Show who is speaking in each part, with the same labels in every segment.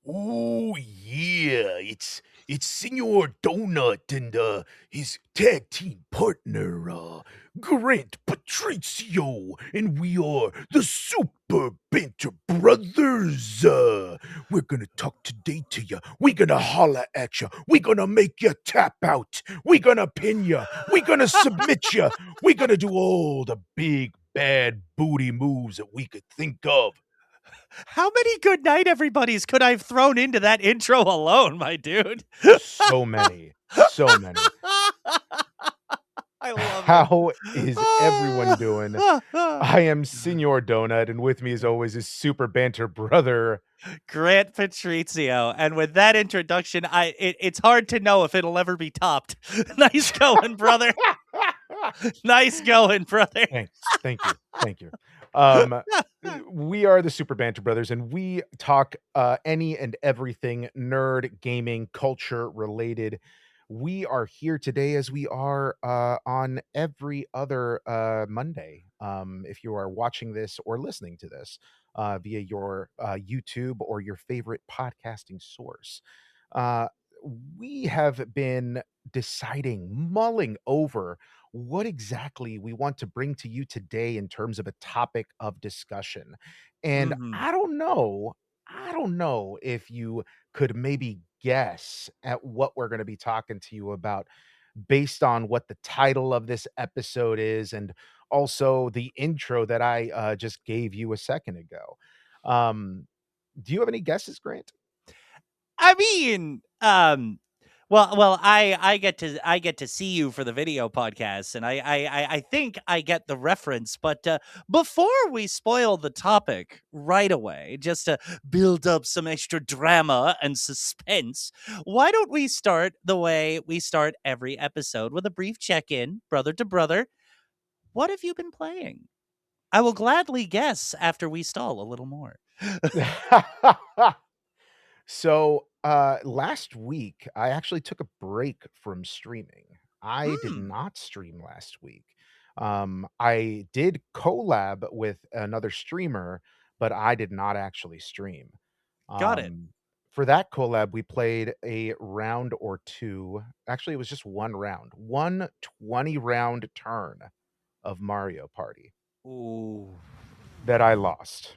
Speaker 1: Oh yeah, it's Señor D'ohnut and his tag team partner Grant Patricio, and we are the Super Banter Brothers. We're gonna talk today to you. We're gonna holler at you. We're gonna make you tap out. We're gonna pin you. We're gonna submit you. We're gonna do all the big bad booty moves that we could think of.
Speaker 2: How many good night everybody's could I have thrown into that intro alone, my dude?
Speaker 1: So many, so many.
Speaker 2: I love it.
Speaker 1: How is everyone doing? I am Señor Donut, and with me, as always, is Super Banter Brother.
Speaker 2: Grant Patrizio. And with that introduction, it's hard to know if it'll ever be topped. Nice going, brother. Nice going, brother.
Speaker 1: Thanks, thank you. Um, we are the Super Banter Brothers, and we talk any and everything nerd, gaming, culture related. We are here today as we are on every other Monday. If you are watching this or listening to this via your YouTube or your favorite podcasting source, uh, we have been deciding, mulling over what exactly we want to bring to you today in terms of a topic of discussion. And
Speaker 2: Mhm.
Speaker 1: I don't know if you could maybe guess at what we're going to be talking to you about based on what the title of this episode is and also the intro that I just gave you a second ago. Um, do you have any guesses, Grant?
Speaker 2: I mean, well, I get to see you for the video podcast, and I think I get the reference. But before we spoil the topic right away, just to build up some extra drama and suspense, why don't we start the way we start every episode with a brief check-in, brother to brother? What have you been playing? I will gladly guess after we stall a little more.
Speaker 1: So, last week, I actually took a break from streaming. I did
Speaker 2: Hmm,
Speaker 1: not stream last week. I did collab with another streamer, but I did not actually stream.
Speaker 2: got it.
Speaker 1: Um, for that collab, we played a round or two. Actually, it was just one round, one 20 round turn of Mario Party
Speaker 2: Ooh.
Speaker 1: that I lost.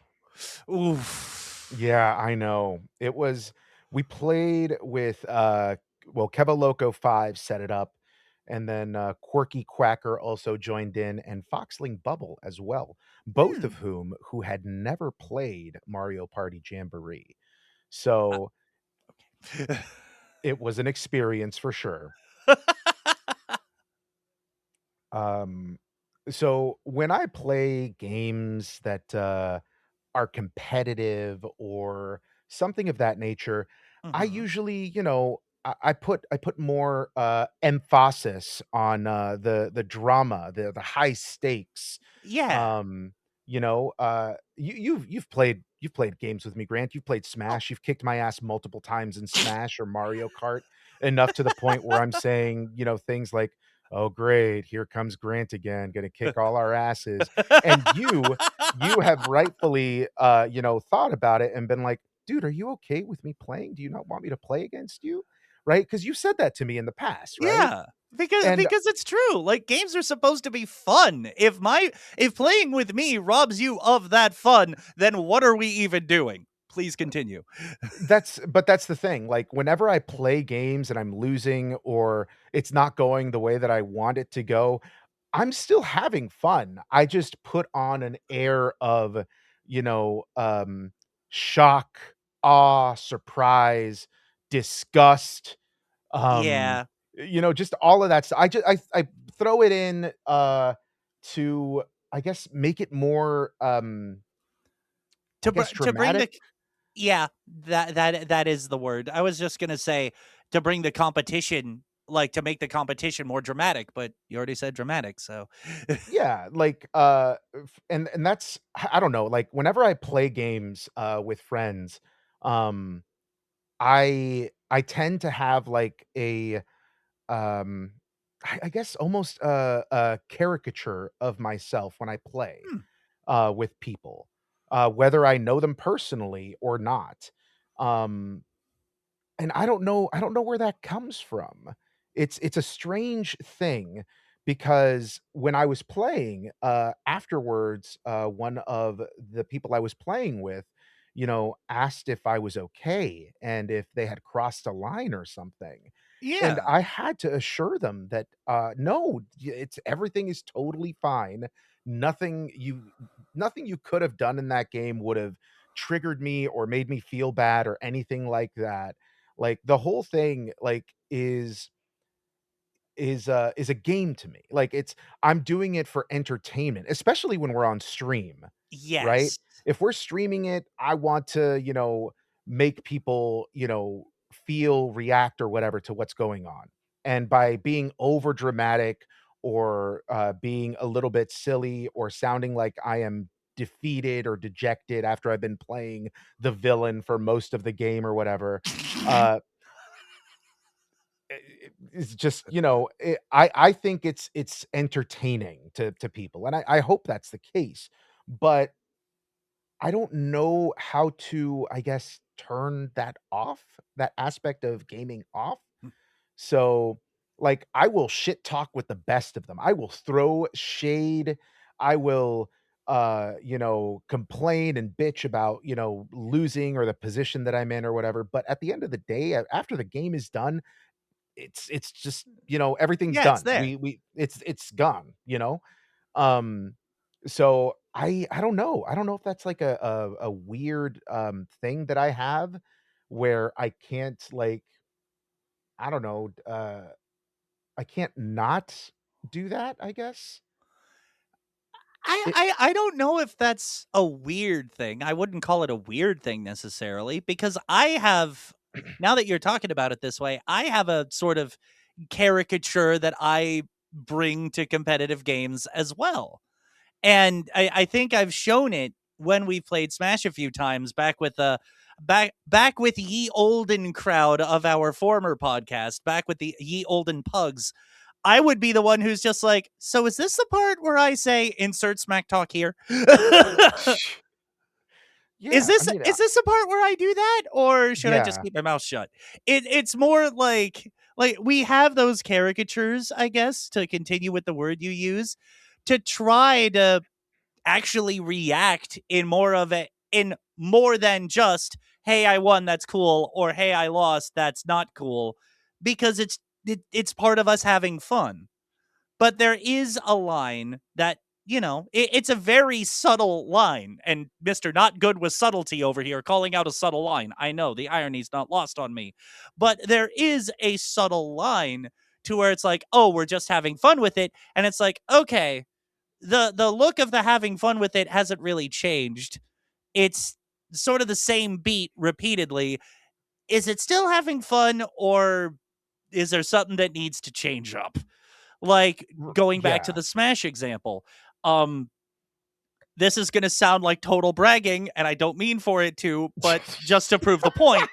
Speaker 2: Oof.
Speaker 1: Yeah, I know. We played with well, Keva Loco 5 set it up, and then Quirky Quacker also joined in, and Foxling Bubble as well, both
Speaker 2: Hmm.
Speaker 1: of who had never played Mario Party Jamboree.
Speaker 2: Uh,
Speaker 1: So
Speaker 2: okay.
Speaker 1: it was an experience for sure. Um so when I play games that are competitive or something of that nature, I
Speaker 2: Mhm.
Speaker 1: usually, I put more emphasis on the drama, the high stakes.
Speaker 2: Yeah.
Speaker 1: Um, you've played games with me, Grant. You've played
Speaker 2: Oh.
Speaker 1: Smash. You've kicked my ass multiple times in Smash or Mario Kart, enough to the point where I'm saying, things like, "Oh, great, here comes Grant again, gonna kick all our asses." And you have rightfully, thought about it and been like, "Dude, are you okay with me playing? Do you not want me to play against you?" Right? Because you said that to me in the past, right?
Speaker 2: Yeah. Because
Speaker 1: And
Speaker 2: because it's true. Like games are supposed to be fun. If playing with me robs you of that fun, then what are we even doing? Please continue.
Speaker 1: that's the thing. Like whenever I play games and I'm losing or it's not going the way that I want it to go, I'm still having fun. I just put on an air of, you know, um, shock, awe, surprise, disgust, um,
Speaker 2: Yeah.
Speaker 1: just all of that stuff. I throw it in to, I guess, make it more I guess
Speaker 2: To bring
Speaker 1: dramatic.
Speaker 2: the Yeah, that is the word. I was just gonna say to bring the competition, like to make the competition more dramatic, but you already said dramatic, so
Speaker 1: Yeah, like and that's I don't know, like whenever I play games with friends, um I tend to have like a um I guess almost a caricature of myself when I play
Speaker 2: hmm,
Speaker 1: with people, whether I know them personally or not. Um, and I don't know where that comes from. It's a strange thing because when I was playing, afterwards, one of the people I was playing with, asked if I was okay and if they had crossed a line or something. And
Speaker 2: Yeah.
Speaker 1: I had to assure them that, no, it's everything is totally fine. Nothing you nothing you could have done in that game would have triggered me or made me feel bad or anything like that. Like, the whole thing, like, is a game to me. Like, I'm doing it for entertainment, especially when we're on stream, right?
Speaker 2: Yes.
Speaker 1: If we're streaming it, I want to, make people, feel, react, or whatever to what's going on. And by being over dramatic or, being a little bit silly or sounding like I am defeated or dejected after I've been playing the villain for most of the game or whatever, uh it's just, I think it's entertaining to people, and I hope that's the case, but I don't know how to, I guess, turn that off, that aspect of gaming off. So, like, I will shit talk with the best of them. I will throw shade. I will, complain and bitch about, losing or the position that I'm in or whatever, but at the end of the day, after the game is done, it's just, everything's
Speaker 2: Yeah, it's
Speaker 1: done.
Speaker 2: there.
Speaker 1: It's gone, Um, so I don't know. I don't know if that's like a weird, thing that I have where I can't, like, I don't know, I can't not do that, I guess.
Speaker 2: I,
Speaker 1: It
Speaker 2: I I don't know if that's a weird thing. I wouldn't call it a weird thing necessarily because I have, now that you're talking about it this way, I have a sort of caricature that I bring to competitive games as well. And I think I've shown it when we played Smash a few times back with the back with ye olden crowd of our former podcast, back with the ye olden pugs. I would be the one who's just like, so is this the part where I say insert smack talk here? Is
Speaker 1: Yeah, I
Speaker 2: this
Speaker 1: mean,
Speaker 2: is this the part where I do that, or should I just
Speaker 1: yeah.
Speaker 2: keep my mouth shut? It's more like we have those caricatures, I guess, to continue with the word you use, to try to actually react in more than just hey I won that's cool or hey I lost that's not cool, because it's part of us having fun. But there is a line that, it's a very subtle line, and Mr. Not Good with subtlety over here calling out a subtle line. I know the irony's not lost on me, but there is a subtle line to where it's like, oh, we're just having fun with it, and it's like, okay, the look of the having fun with it hasn't really changed. It's sort of the same beat repeatedly. Is it still having fun, or is there something that needs to change up? Like going back to
Speaker 1: Yeah.
Speaker 2: the Smash example. Um this is going to sound like total bragging and I don't mean for it to, but just to prove the point,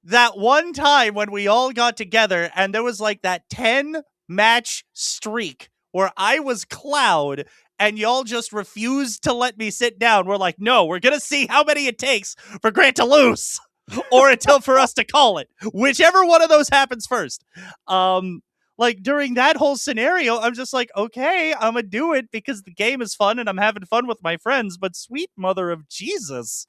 Speaker 2: that one time when we all got together and there was like that 10 match streak where I was Cloud and y'all just refused to let me sit down. We're like, no, we're going to see how many it takes for Grant to lose or until for us to call it. Whichever one of those happens first. Um, like during that whole scenario, I'm just like, okay, I'm gonna do it because the game is fun and I'm having fun with my friends. But sweet mother of Jesus,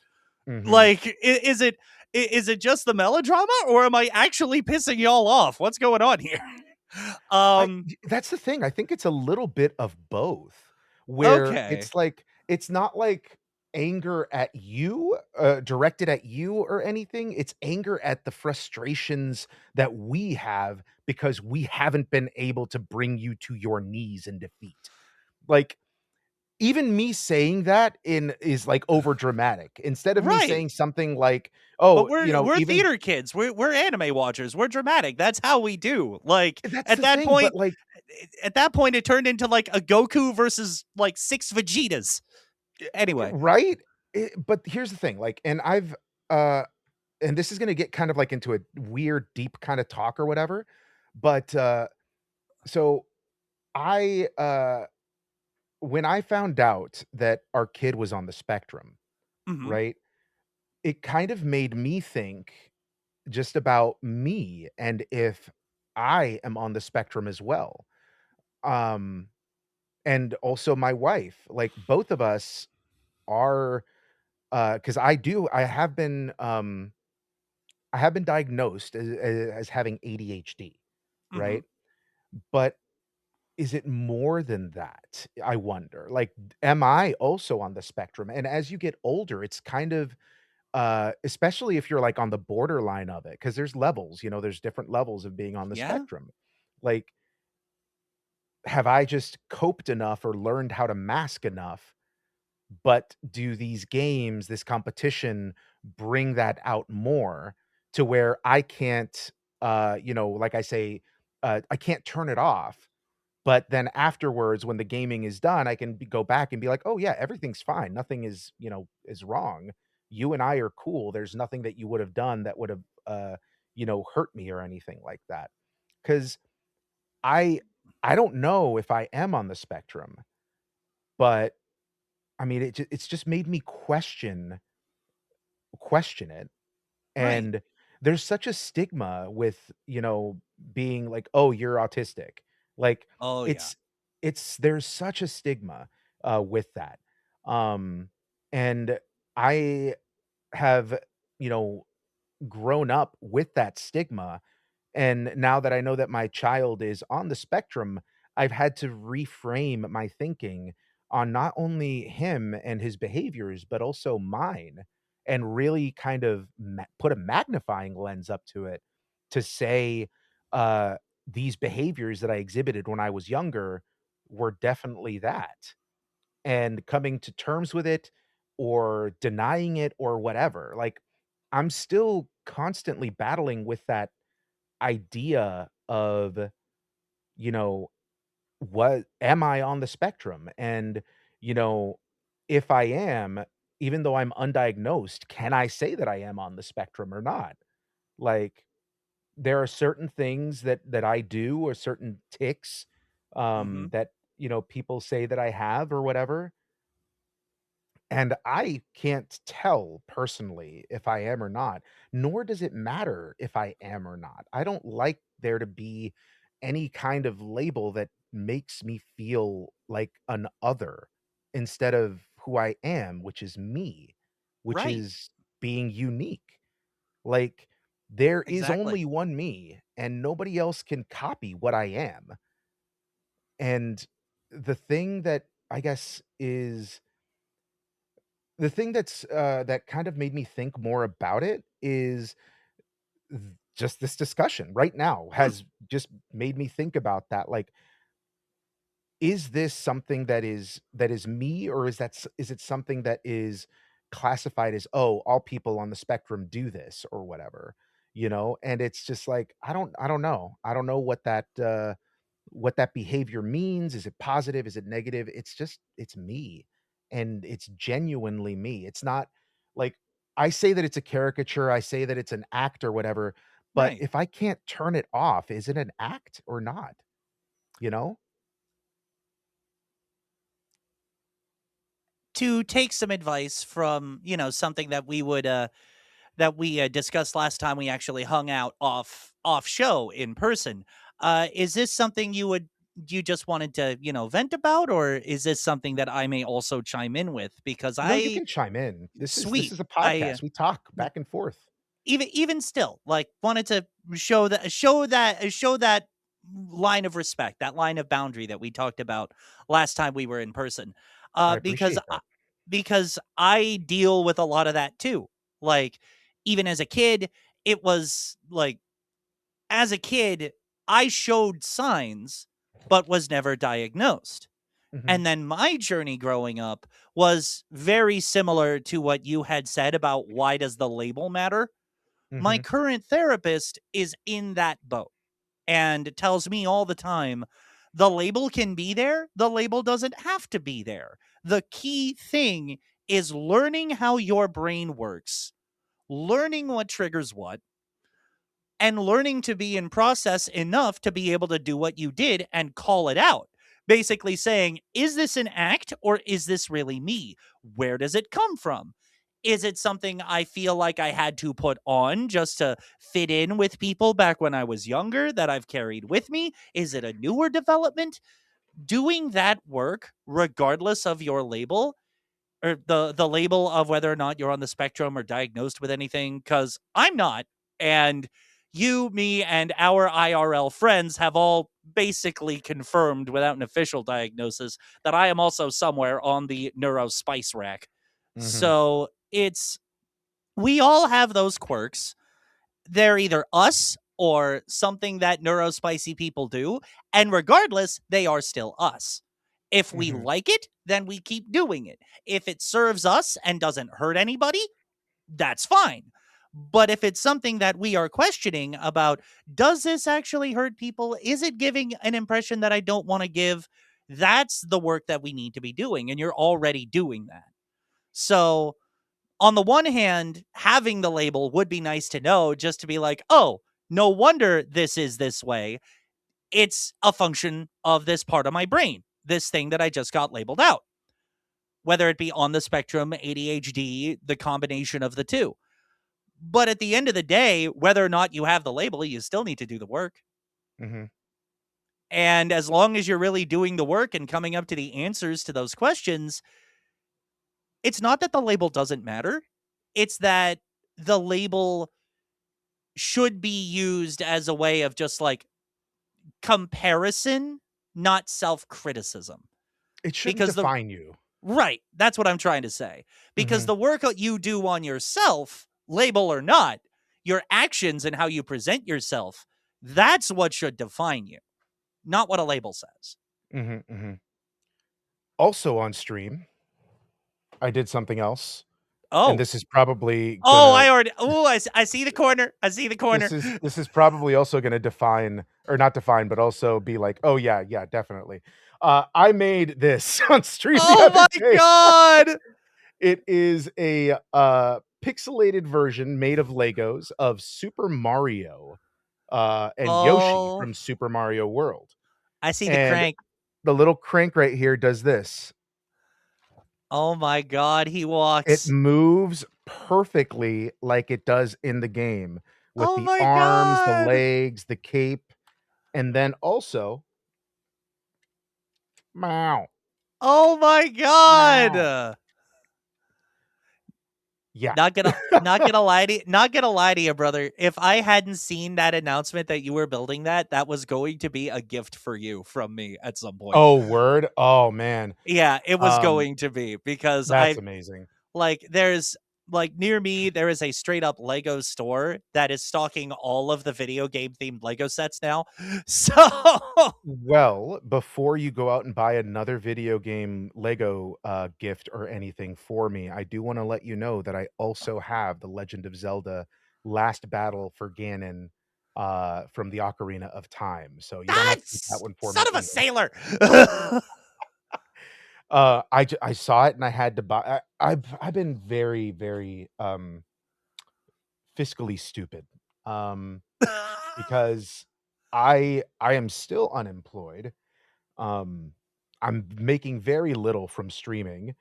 Speaker 1: Mhm.
Speaker 2: like, is it just the melodrama, or am I actually pissing y'all off? What's going on here? Um,
Speaker 1: That's the thing, I think it's a little bit of both, where
Speaker 2: okay,
Speaker 1: it's not like anger at you, directed at you or anything, it's anger at the frustrations that we have because we haven't been able to bring you to your knees in defeat. Like, even me saying that in is, like, over dramatic. Instead of me
Speaker 2: right.
Speaker 1: saying something like,
Speaker 2: But
Speaker 1: "Oh,"
Speaker 2: we're
Speaker 1: even
Speaker 2: theater kids. We're anime watchers. We're dramatic. That's how we do. Like
Speaker 1: that's the thing, but, like,
Speaker 2: at that point, it turned into like a Goku versus like six Vegetas. Anyway.
Speaker 1: right? But here's the thing, like, uh and this is gonna get kind of, like, into a weird, deep kinda talk or whatever, but, so I, when I found out that our kid was on the spectrum,
Speaker 2: Hmm.
Speaker 1: right? it kind of made me think just about me and if I am on the spectrum as well. Um, and also my wife, like both of us are, because I have been diagnosed as having ADHD,
Speaker 2: Hmm.
Speaker 1: right? But is it more than that? I wonder. Like, am I also on the spectrum? And as you get older, it's kind of especially if you're like on the borderline of it, because there's levels, there's different levels of being on the
Speaker 2: Yeah.
Speaker 1: spectrum. Like, have I just coped enough or learned how to mask enough? But do these games, this competition bring that out more to where I can't, like I say, I can't turn it off. But then afterwards, when the gaming is done, I can go back and be like, oh yeah, everything's fine. Nothing is wrong. You and I are cool. There's nothing that you would have done that would have, hurt me or anything like that. Because I, I don't know if I am on the spectrum, but I mean, it's just made me question it,
Speaker 2: Right.
Speaker 1: and there's such a stigma with, being like, "Oh, you're autistic." Like,
Speaker 2: Oh yeah.
Speaker 1: it's there's such a stigma, with that, um, and I have, you know, grown up with that stigma, and now that I know that my child is on the spectrum, I've had to reframe my thinking on not only him and his behaviors, but also mine, and really kind of put a magnifying lens up to it to say, uh, these behaviors that I exhibited when I was younger were definitely that. And coming to terms with it or denying it or whatever. Like, I'm still constantly battling with that idea of, you know, what am I on the spectrum? And, you know, if I am, even though I'm undiagnosed, can I say that I am on the spectrum or not? Like, there are certain things that I do or certain ticks
Speaker 2: Hmm.
Speaker 1: that, people say that I have or whatever. And I can't tell personally if I am or not, nor does it matter if I am or not. I don't like there to be any kind of label that makes me feel like an other instead of who I am, which is me, which
Speaker 2: Right.
Speaker 1: is being unique. Like, there is
Speaker 2: Exactly.
Speaker 1: only one me, and nobody else can copy what I am. And the thing that I guess is the thing that kind of made me think more about it is just this discussion right now
Speaker 2: Hmm.
Speaker 1: has just made me think about that. Like, is this something that is me, or is it something that is classified as, oh, all people on the spectrum do this or whatever, and it's just like I don't know. I don't know what that behavior means. Is it positive? Is it negative? It's just it's me, and it's genuinely me. It's not like I say that it's a caricature, I say that it's an act or whatever, but
Speaker 2: Right.
Speaker 1: if I can't turn it off, is it an act or not? You know?
Speaker 2: To take some advice from, something that we discussed last time we actually hung out off show in person. Is this something you just wanted to, vent about, or is this something that I may also chime in with? Because
Speaker 1: No, you
Speaker 2: I
Speaker 1: can chime in. This
Speaker 2: sweet.
Speaker 1: is a
Speaker 2: I
Speaker 1: podcast. We talk back and forth.
Speaker 2: even still, like, wanted to show that line of respect, that line of boundary that we talked about last time we were in person.
Speaker 1: I
Speaker 2: Because
Speaker 1: appreciate that.
Speaker 2: I deal with a lot of that too. Like, even as a kid, it was like, as a kid, I showed signs but was never diagnosed.
Speaker 1: Mhm,
Speaker 2: And then my journey growing up was very similar to what you had said about why does the label matter? My
Speaker 1: mhm,
Speaker 2: current therapist is in that boat and tells me all the time, the label can be there, the label doesn't have to be there. The key thing is learning how your brain works, learning what triggers what, and learning to be in process enough to be able to do what you did and call it out. Basically saying, is this an act or is this really me? Where does it come from? Is it something I feel like I had to put on just to fit in with people back when I was younger that I've carried with me? Is it a newer development? Doing that work, regardless of your label, or the label of whether or not you're on the spectrum or diagnosed with anything, because I'm not. And you, me, and our IRL friends have all basically confirmed without an official diagnosis that I am also somewhere on the neuro spice rack.
Speaker 1: Mhm.
Speaker 2: So it's, we all have those quirks. They're either us or something that neurospicy people do. And regardless, they are still us. If we
Speaker 1: Mhm.
Speaker 2: like it, then we keep doing it. If it serves us and doesn't hurt anybody, that's fine. But if it's something that we are questioning about, does this actually hurt people? Is it giving an impression that I don't want to give? That's the work that we need to be doing. And you're already doing that. So on the one hand, having the label would be nice to know, just to be like, oh, no wonder this is this way. It's a function of this part of my brain, this thing that I just got labeled out, whether it be on the spectrum, ADHD, the combination of the two. But at the end of the day, whether or not you have the label, you still need to do the work.
Speaker 1: Mhm.
Speaker 2: And as long as you're really doing the work and coming up to the answers to those questions, it's not that the label doesn't matter. It's that the label should be used as a way of just like comparison, not self criticism.
Speaker 1: It shouldn't
Speaker 2: Because the,
Speaker 1: define you.
Speaker 2: right, that's what I'm trying to say. Because
Speaker 1: Mhm.
Speaker 2: the work that you do on yourself, label or not, your actions and how you present yourself, that's what should define you, not what a label says.
Speaker 1: Mhm. Mhm. Also on stream, I did something else, and
Speaker 2: Oh,
Speaker 1: this is probably
Speaker 2: oh,
Speaker 1: gonna
Speaker 2: I already, oh, I see the corner. I see the corner.
Speaker 1: this is probably also gonna define or not define, but also be like, "Oh, yeah, yeah, definitely." I made this on stream the
Speaker 2: Oh
Speaker 1: other
Speaker 2: my
Speaker 1: day.
Speaker 2: God.
Speaker 1: It is a, pixelated version made of Legos of Super Mario, and Yoshi
Speaker 2: Oh,
Speaker 1: from Super Mario World,
Speaker 2: I see the
Speaker 1: and
Speaker 2: crank.
Speaker 1: the little crank right here does this.
Speaker 2: Oh my God. He
Speaker 1: It
Speaker 2: walks.
Speaker 1: moves perfectly like it does in the game with
Speaker 2: Oh
Speaker 1: the
Speaker 2: my
Speaker 1: arms, the
Speaker 2: God.
Speaker 1: legs, the cape, and then also meow,
Speaker 2: Oh my
Speaker 1: meow.
Speaker 2: God.
Speaker 1: Yeah.
Speaker 2: Not gonna lie to you, not gonna lie to you, brother. If I hadn't seen that announcement that you were building that, that was going to be a gift for you from me at some point.
Speaker 1: Oh, word? Oh, man.
Speaker 2: Yeah, it was
Speaker 1: Um,
Speaker 2: going to be because
Speaker 1: that's
Speaker 2: I
Speaker 1: amazing.
Speaker 2: like there's like near me there is a straight up Lego store that is stocking all of the video game themed Lego sets now. So
Speaker 1: Well, before you go out and buy another video game Lego, gift or anything for me, I do wanna let you know that I also have The Legend of Zelda: Last Battle for Ganon, from the Ocarina of Time, so you don't have to get that
Speaker 2: that's
Speaker 1: one for me
Speaker 2: son of a
Speaker 1: either.
Speaker 2: sailor.
Speaker 1: I saw it and I had to buy I've been very, very, fiscally stupid, um, because I am still unemployed. Um, I'm making very little from streaming,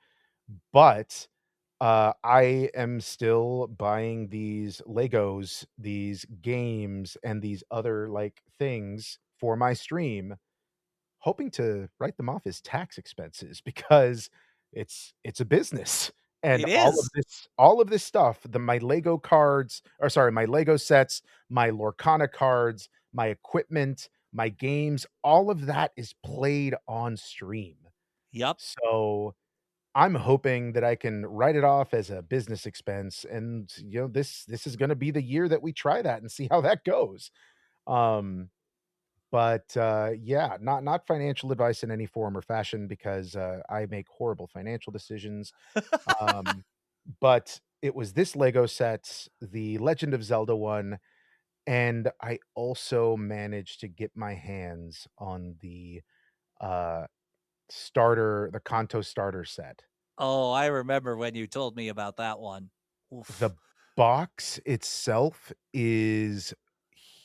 Speaker 1: but, I am still buying these Legos, these games, and these other, like, things for my stream, hoping to write them off as tax expenses because it's a business, and
Speaker 2: It is.
Speaker 1: all of this stuff, my Lego cards or sorry, my Lego sets, my Lorcana cards, my equipment, my games, all of that is played on stream.
Speaker 2: Yep.
Speaker 1: So, I'm hoping that I can write it off as a business expense, and, this is gonna be the year that we try that and see how that goes. Um but, yeah, not financial advice in any form or fashion because, I make horrible financial decisions, um, but it was this Lego set, the Legend of Zelda one, and I also managed to get my hands on uh, the Kanto starter set.
Speaker 2: Oh, I remember when you told me about that one.
Speaker 1: The
Speaker 2: Oof.
Speaker 1: box itself is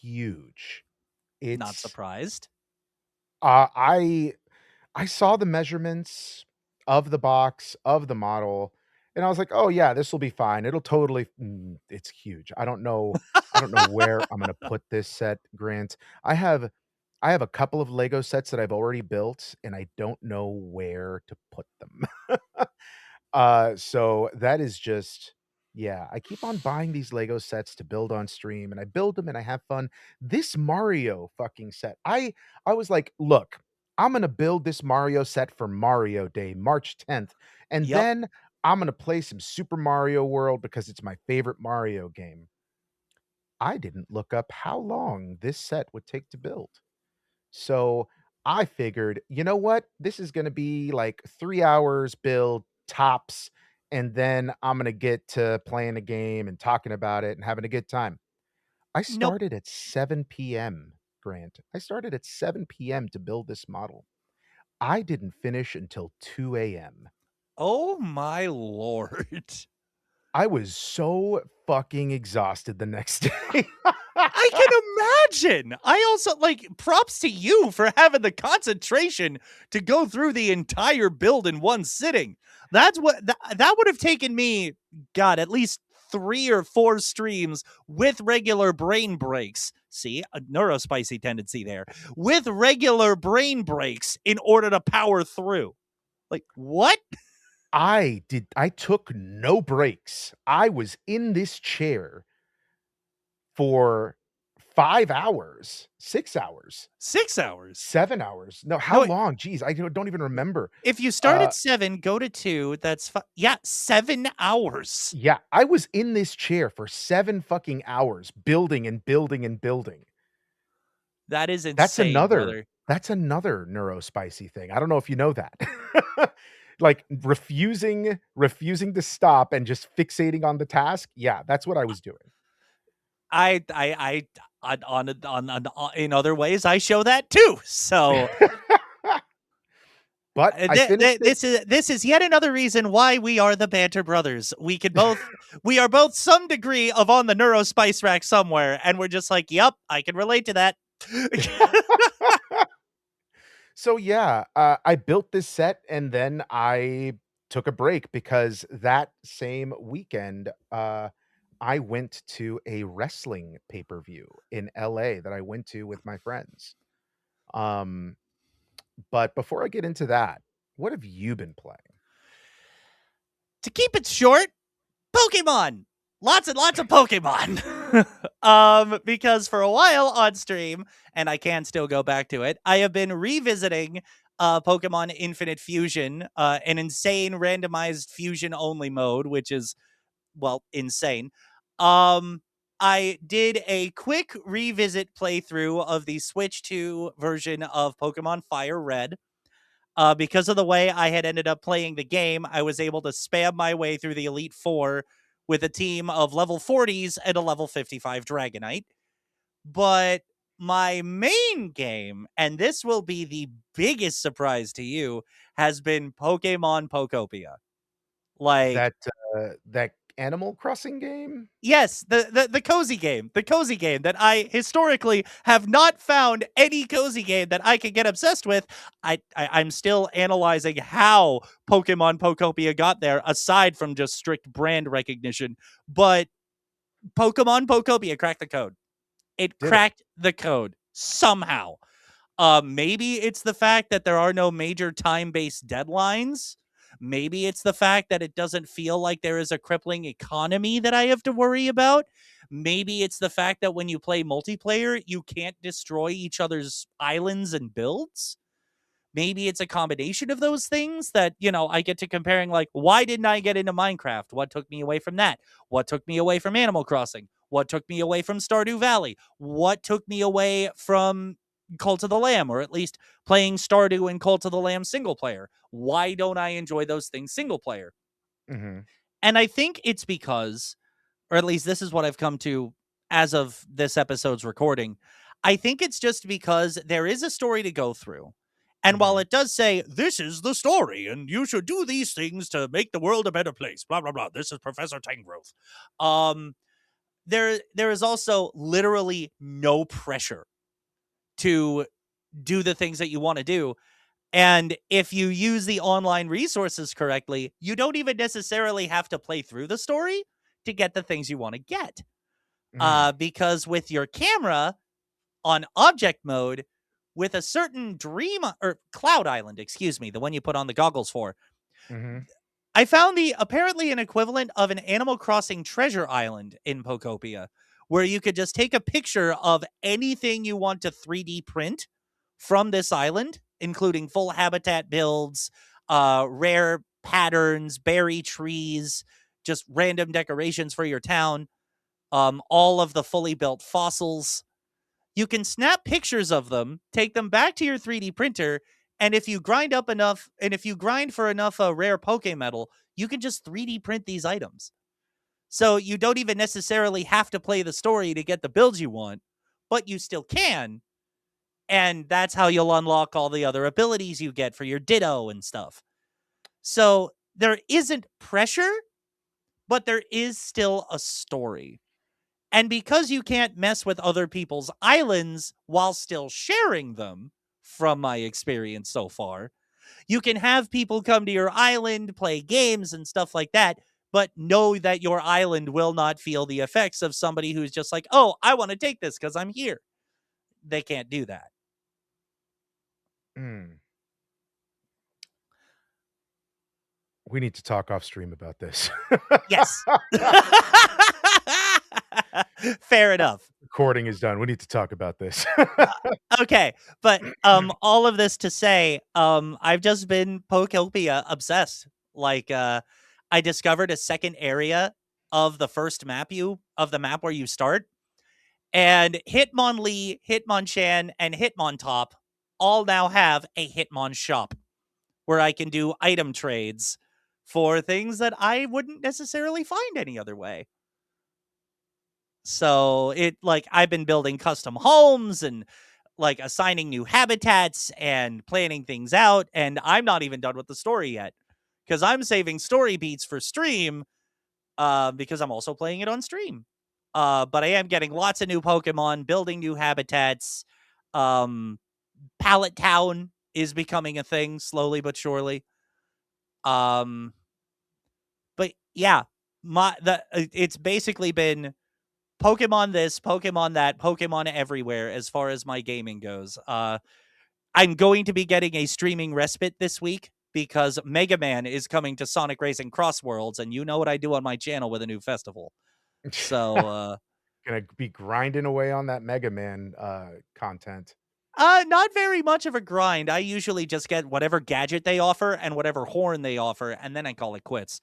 Speaker 1: huge.
Speaker 2: Not
Speaker 1: It's
Speaker 2: surprised.
Speaker 1: uh, I I saw the measurements of the box, of the model, And I was like, "Oh, yeah, this will be fine. It'll totally" it's huge. I don't know where I'm gonna put this set, Grant. I have I have a couple of Lego sets that I've already built, and I don't know where to put them. So that is just yeah, I keep on buying these Lego sets to build on stream, and I build them and I have fun. This Mario fucking set, I was like, "Look, I'm gonna build this Mario set for Mario Day, March 10th, and
Speaker 2: Yep.
Speaker 1: then I'm gonna play some Super Mario World because it's my favorite Mario game." I didn't look up how long this set would take to build. So I figured, you know what? This is going to be like 3 hours build tops. And then I'm going to get to playing a game and talking about it and having a good time. I
Speaker 2: Nope.
Speaker 1: started at 7 p.m., Grant. I started at 7 p.m. to build this model. I didn't finish until 2 a.m.
Speaker 2: Oh my lord.
Speaker 1: I was so fucking exhausted the next day.
Speaker 2: I can imagine. I also like props to you for having the concentration to go through the entire build in one sitting. That's what that would have taken me, God, at least 3 or 4 streams with regular brain breaks. See, a neurospicy tendency there. With regular brain breaks in order to power through. Like, what?
Speaker 1: I took no breaks. I was in this chair for 5 hours, 6 hours,
Speaker 2: 6 hours?
Speaker 1: 7 hours. No, how
Speaker 2: No,
Speaker 1: long? Jeez, I don't even remember.
Speaker 2: if you start
Speaker 1: Uh,
Speaker 2: at 7, go to 2, yeah, 7 hours.
Speaker 1: yeah, I was in this chair for 7 fucking hours building and building and building.
Speaker 2: That is
Speaker 1: That's
Speaker 2: insane,
Speaker 1: another
Speaker 2: brother.
Speaker 1: that's another neurospicy thing. I don't know if you know that. Like, refusing to stop and just fixating on the task. Yeah, that's what I was doing.
Speaker 2: In other ways, I show that too. So
Speaker 1: But I finished it.
Speaker 2: this is yet another reason why we are the Banter Brothers. We are both some degree of on the neurospice rack somewhere, and we're just like, yep, I can relate to that.
Speaker 1: So yeah, I built this set and then I took a break because that same weekend, I went to a wrestling pay-per-view in LA that I went to with my friends. Um, but before I get into that, what have you been playing?
Speaker 2: To keep it short, Pokemon. Lots and lots of Pokemon. Because for a while on stream, and I can still go back to it, I have been revisiting Pokemon Infinite Fusion, an insane randomized fusion only mode, which is, well, insane. Um, I did a quick revisit playthrough of the Switch 2 version of Pokemon Fire Red. Because of the way I had ended up playing the game, I was able to spam my way through the Elite Four with a team of level 40s and a level 55 Dragonite. But my main game, and this will be the biggest surprise to you, has been Pokemon Pokopia. Like,
Speaker 1: That Animal Crossing game?
Speaker 2: yes, the cozy game that I historically have not found any cozy game that I can get obsessed with. I'm still analyzing how Pokemon Pokopia got there, aside from just strict brand recognition. But Pokemon Pokopia cracked the code. It
Speaker 1: Did it?
Speaker 2: cracked the code somehow. Maybe it's the fact that there are no major time-based deadlines. Maybe it's the fact that it doesn't feel like there is a crippling economy that I have to worry about. Maybe it's the fact that when you play multiplayer, you can't destroy each other's islands and builds. Maybe it's a combination of those things that, I get to comparing, like, why didn't I get into Minecraft? What took me away from that? What took me away from Animal Crossing? What took me away from Stardew Valley? What took me away from Cult of the Lamb, or at least playing Stardew and Cult of the Lamb single player? Why don't I enjoy those things single player?
Speaker 1: Mhm.
Speaker 2: And I think it's because, or at least this is what I've come to as of this episode's recording. I think it's just because there is a story to go through. And while
Speaker 1: Mhm.
Speaker 2: it does say, this is the story, and you should do these things to make the world a better place, blah, blah, blah. This is Professor Tangrowth. Um, there is also literally no pressure to do the things that you want to do. And if you use the online resources correctly, you don't even necessarily have to play through the story to get the things you want to get.
Speaker 1: Mm,
Speaker 2: Because with your camera on object mode, with a certain dream or cloud island, excuse me, the one you put on the goggles for,
Speaker 1: mhm,
Speaker 2: I found the apparently an equivalent of an Animal Crossing treasure island in Pokopia, where you could just take a picture of anything you want to 3D print from this island, including full habitat builds, rare patterns, berry trees, just random decorations for your town, all of the fully built fossils. You can snap pictures of them, take them back to your 3D printer, and if you grind up enough, and if you grind for enough rare Poke Metal, you can just 3D print these items. So you don't even necessarily have to play the story to get the builds you want, but you still can. And that's how you'll unlock all the other abilities you get for your Ditto and stuff. So there isn't pressure, but there is still a story. And because you can't mess with other people's islands while still sharing them, from my experience so far, you can have people come to your island, play games and stuff like that, but know that your island will not feel the effects of somebody who's just like, oh, I want to take this because I'm here. They can't do that.
Speaker 1: mm. We need to talk off stream about this.
Speaker 2: Yes. Fair enough.
Speaker 1: Recording is done. We need to talk about this.
Speaker 2: Okay, but all of this to say, I've just been Pokopia obsessed. Like I discovered a second area of the first map where you start, and Hitmonlee, Hitmonchan, and Hitmontop all now have a Hitmon shop where I can do item trades for things that I wouldn't necessarily find any other way. So I've been building custom homes and like assigning new habitats and planning things out, and I'm not even done with the story yet because I'm saving story beats for stream, because I'm also playing it on stream. But I am getting lots of new Pokemon, building new habitats. Um, Pallet Town is becoming a thing slowly but surely. Um, but yeah, it's basically been Pokemon this, Pokemon that, Pokemon everywhere as far as my gaming goes. I'm going to be getting a streaming respite this week because Mega Man is coming to Sonic Racing Cross Worlds, and you know what I do on my channel with a new festival. So,
Speaker 1: Gonna be grinding away on that Mega Man content.
Speaker 2: not very much of a grind. I usually just get whatever gadget they offer and whatever horn they offer, and then I call it quits.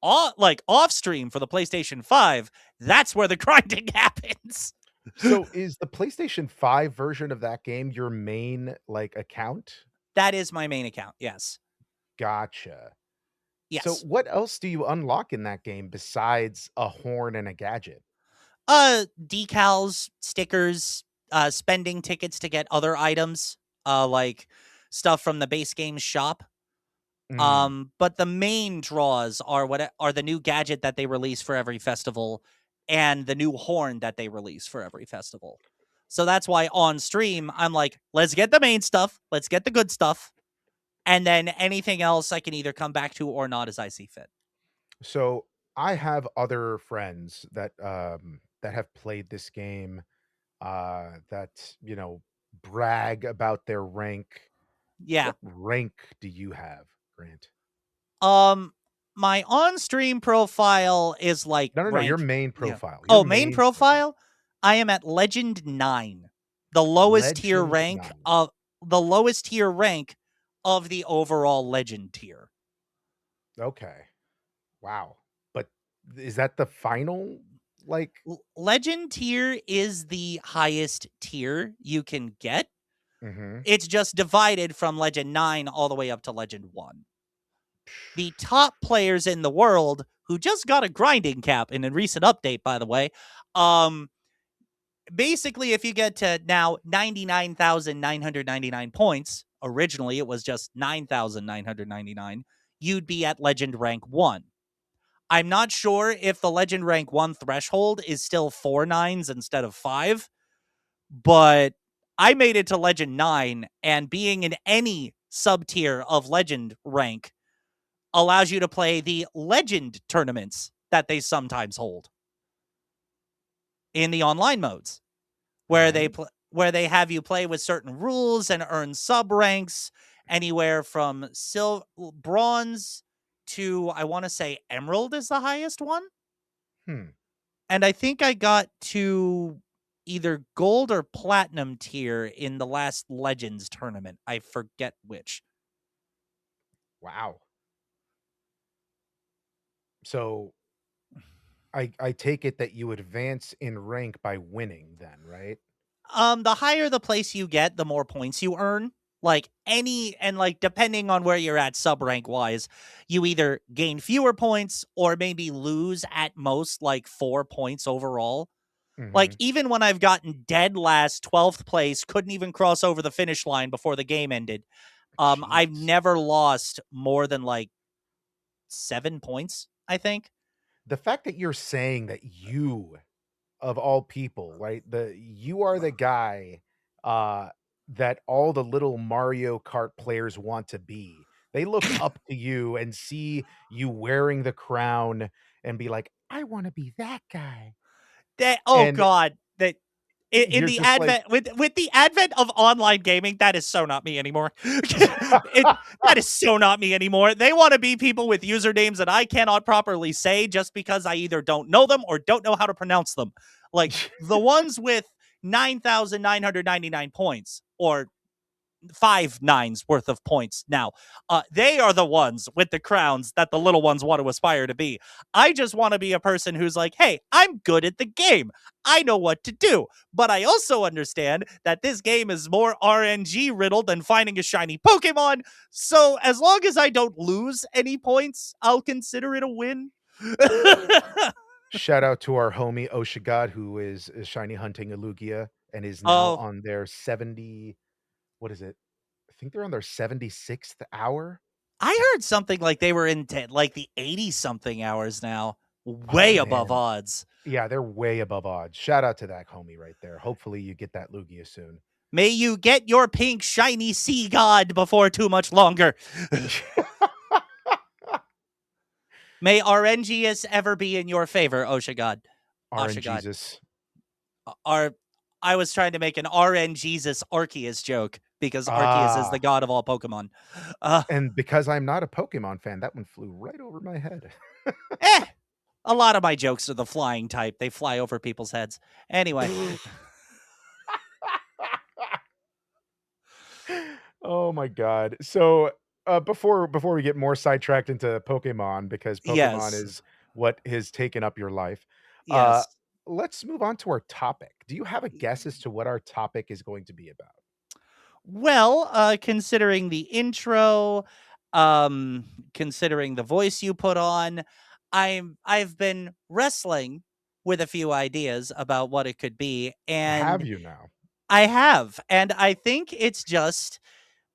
Speaker 2: Off stream for the PlayStation 5, that's where the grinding happens.
Speaker 1: So is the PlayStation 5 version of that game your main like account?
Speaker 2: That is my main account. Yes.
Speaker 1: Gotcha. So
Speaker 2: Yes.
Speaker 1: what else do you unlock in that game besides a horn and a gadget?
Speaker 2: Decals, stickers, spending tickets to get other items, like stuff from the base game shop.
Speaker 1: Mm.
Speaker 2: But the main draws are the new gadget that they release for every festival and the new horn that they release for every festival. So that's why on stream I'm like, let's get the main stuff, let's get the good stuff, and then anything else I can either come back to or not as I see fit.
Speaker 1: So I have other friends that have played this game that, brag about their rank.
Speaker 2: Yeah.
Speaker 1: What rank do you have, Grant?
Speaker 2: Um, my on-stream profile is like
Speaker 1: No, no, no, your
Speaker 2: rank.
Speaker 1: main
Speaker 2: Yeah.
Speaker 1: profile. Your
Speaker 2: Oh, main
Speaker 1: main profile.
Speaker 2: profile. I am at Legend 9, the lowest tier
Speaker 1: Legend
Speaker 2: rank
Speaker 1: 9.
Speaker 2: of the lowest tier rank of the overall Legend tier.
Speaker 1: Okay. Wow. But is that the final like
Speaker 2: Legend tier is the highest tier you can get.
Speaker 1: mhm.
Speaker 2: It's just divided from Legend 9 all the way up to Legend 1. The top players in the world who just got a grinding cap in a recent update, by the way, um, basically, if you get to now 99,999 points, originally it was just 9,999, you'd be at Legend Rank 1. I'm not sure if the Legend Rank 1 threshold is still 4 nines instead of 5, but I made it to Legend 9, and being in any sub tier of legend rank allows you to play the legend tournaments that they sometimes hold in the online modes, where
Speaker 1: Right?
Speaker 2: where they have you play with certain rules and earn sub ranks anywhere from bronze to, I want to say, emerald is the highest one.
Speaker 1: Hmm.
Speaker 2: And I think I got to either gold or platinum tier in the last legends tournament. I forget which.
Speaker 1: Wow. So I take it that you advance in rank by winning then, right?
Speaker 2: The higher the place you get, the more points you earn. Like any, and like depending on where you're at sub rank wise, you either gain fewer points or maybe lose at most like 4 points overall. Like
Speaker 1: Mhm.
Speaker 2: even when I've gotten dead last 12th place, couldn't even cross over the finish line before the game ended. I've
Speaker 1: Jeez.
Speaker 2: never lost more than like 7 points, I think.
Speaker 1: The fact that you're saying that you, of all people, right? You are the guy, uh, that all the little Mario Kart players want to be. They look up to you and see you wearing the crown and be like, "I wanna be that guy."
Speaker 2: That, oh
Speaker 1: And
Speaker 2: god, that in
Speaker 1: you're
Speaker 2: the
Speaker 1: just like
Speaker 2: advent with the advent of online gaming, that is so not me anymore. That is so not me anymore. They want to be people with usernames that I cannot properly say just because I either don't know them or don't know how to pronounce them. Like the ones with 9,999 points or 5 nines worth of points now. They are the ones with the crowns that the little ones want to aspire to be. I just want to be a person who's like, hey, I'm good at the game. I know what to do. But I also understand that this game is more RNG riddled than finding a shiny Pokemon. So as long as I don't lose any points, I'll consider it a win.
Speaker 1: shout out to our homie Oshigad, who is shiny hunting a Lugia and is now
Speaker 2: Oh,
Speaker 1: on their 70, what is it? I think they're on their 76th hour.
Speaker 2: I heard something like they were in like the 80 something hours now,
Speaker 1: Oh,
Speaker 2: way above
Speaker 1: man.
Speaker 2: odds.
Speaker 1: Yeah, they're way above odds. Shout out to that homie right there. Hopefully you get that Lugia soon.
Speaker 2: May you get your pink shiny sea god before too much longer. May RNGeus ever be in your favor, Oshagod. Oshagod.
Speaker 1: RNGesus.
Speaker 2: Our, I was trying to make an RNGesus Arceus joke because Arceus is the
Speaker 1: Ah,
Speaker 2: god of all Pokemon. Uh,
Speaker 1: and because I'm not a Pokemon fan, that one flew right over my head.
Speaker 2: eh, a lot of my jokes are the flying type. They fly over people's heads. Anyway,
Speaker 1: Oh my god. So, before we get more sidetracked into Pokemon, because Pokemon
Speaker 2: yes,
Speaker 1: is what has taken up your life, uh,
Speaker 2: yes.
Speaker 1: let's move on to our topic. Do you have a guess as to what our topic is going to be about?
Speaker 2: Well, considering the intro, considering the voice you put on, I've been wrestling with a few ideas about what it could be,
Speaker 1: Have
Speaker 2: and
Speaker 1: you now?
Speaker 2: I have, and I think it's just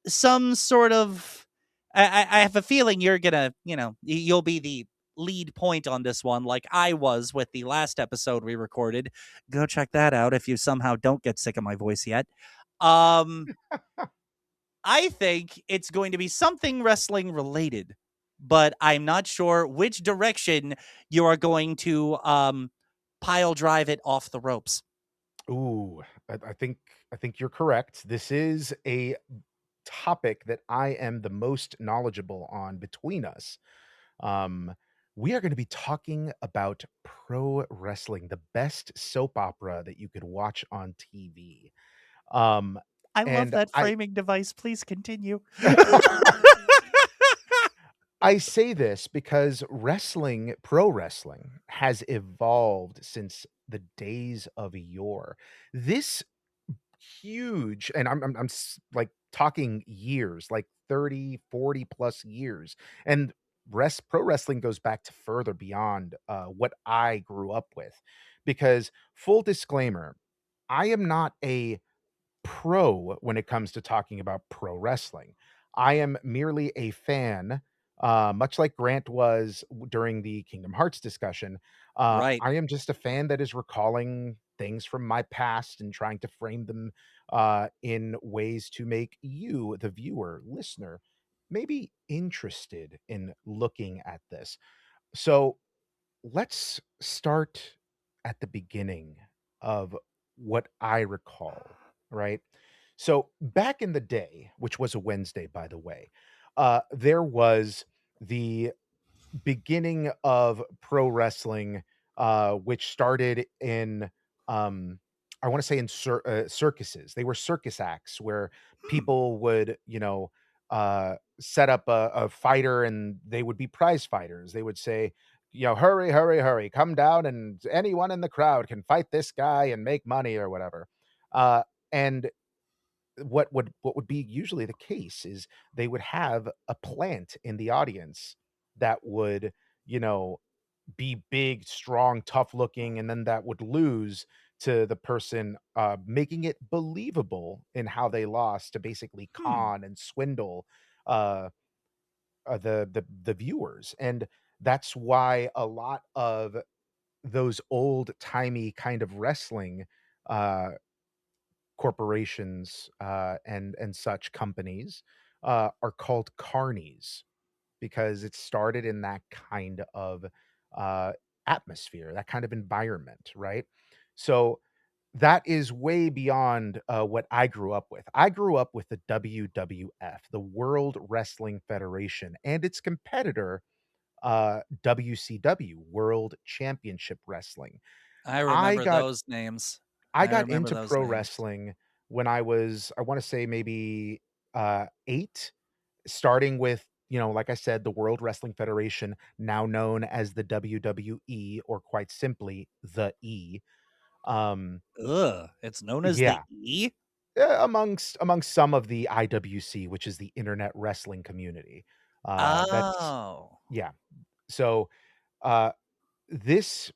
Speaker 2: some sort of. I have a feeling you're gonna, you'll be the lead point on this one, like I was with the last episode we recorded. Go check that out if you somehow don't get sick of my voice yet. Um, I think it's going to be something wrestling related, but I'm not sure which direction you are going to pile drive it off the ropes.
Speaker 1: Ooh, I think you're correct. This is a topic that I am the most knowledgeable on between us. Um, we are going to be talking about pro wrestling, the best soap opera that you could watch on TV. Um,
Speaker 2: I love
Speaker 1: and
Speaker 2: that
Speaker 1: I
Speaker 2: framing device. Please continue.
Speaker 1: I say this because pro wrestling has evolved since the days of yore. This huge, and like talking years, like 30, 40 plus years. And pro wrestling goes back to further beyond what I grew up with. Because full disclaimer, I am not a pro when it comes to talking about pro wrestling. I am merely a fan, much like Grant was during the Kingdom Hearts discussion.
Speaker 2: Right.
Speaker 1: I am just a fan that is recalling things from my past and trying to frame them in ways to make you, the viewer, listener, maybe interested in looking at this. So let's start at the beginning of what I recall, right? So back in the day, which was a Wednesday, by the way, there was the beginning of pro wrestling, which started in, um, I want to say in circuses. They were circus acts where
Speaker 2: Hmm.
Speaker 1: people would, set up a fighter and they would be prize fighters. They would say, hurry, hurry, hurry, come down, and anyone in the crowd can fight this guy and make money or whatever. And what would be usually the case is they would have a plant in the audience that would, you know, be big, strong, tough looking, and then that would lose to the person, making it believable in how they lost to basically
Speaker 2: Hmm.
Speaker 1: con and swindle uh, the viewers. And that's why a lot of those old timey kind of wrestling uh, corporations, and such companies, are called carnies because it started in that kind of, uh, atmosphere, that kind of environment, right? So, that is way beyond, what I grew up with. I grew up with the WWF, the World Wrestling Federation, and its competitor, WCW, World Championship Wrestling.
Speaker 2: I
Speaker 1: I
Speaker 2: remember
Speaker 1: got
Speaker 2: those names.
Speaker 1: I
Speaker 2: I
Speaker 1: got
Speaker 2: remember
Speaker 1: into
Speaker 2: those
Speaker 1: pro
Speaker 2: names.
Speaker 1: wrestling when I was, I wanna say maybe, 8, starting with, like I said, the World Wrestling Federation, now known as the WWE, or quite simply, the E. Um,
Speaker 2: Ugh, it's known as the
Speaker 1: yeah,
Speaker 2: E?
Speaker 1: amongst some of the IWC, which is the Internet Wrestling Community. That's
Speaker 2: Oh.
Speaker 1: yeah. So, uh, this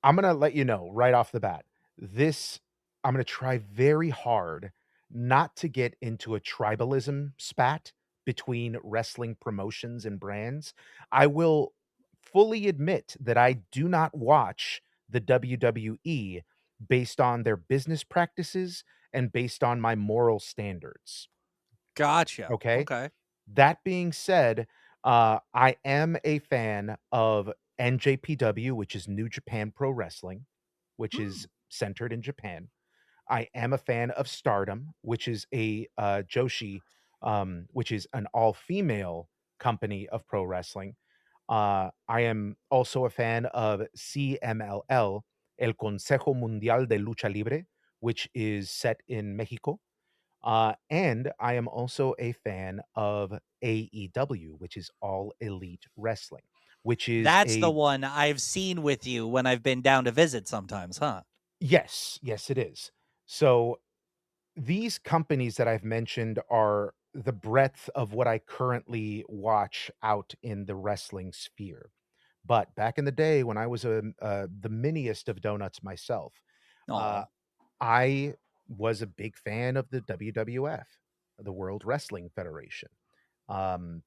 Speaker 1: I'm gonna let you know right off the bat. This I'm gonna try very hard not to get into a tribalism spat between wrestling promotions and brands. I will fully admit that I do not watch the WWE based on their business practices and based on my moral standards.
Speaker 2: Gotcha.
Speaker 1: Okay?
Speaker 2: Okay.
Speaker 1: That being said, I am a fan of NJPW, which is New Japan Pro Wrestling, which
Speaker 2: Hmm.
Speaker 1: is centered in Japan. I am a fan of Stardom, which is a Joshi, which is an all-female company of pro wrestling. I am also a fan of CMLL, El Consejo Mundial de Lucha Libre, which is set in Mexico. And I am also a fan of AEW, which is All Elite Wrestling, which is
Speaker 2: That's the
Speaker 1: a
Speaker 2: one I've seen with you when I've been down to visit sometimes, huh?
Speaker 1: yes, yes, it is. So these companies that I've mentioned are the breadth of what I currently watch out in the wrestling sphere. But back in the day when I was the miniest of donuts myself, uh,
Speaker 2: Oh.
Speaker 1: I was a big fan of the WWF, the World Wrestling Federation.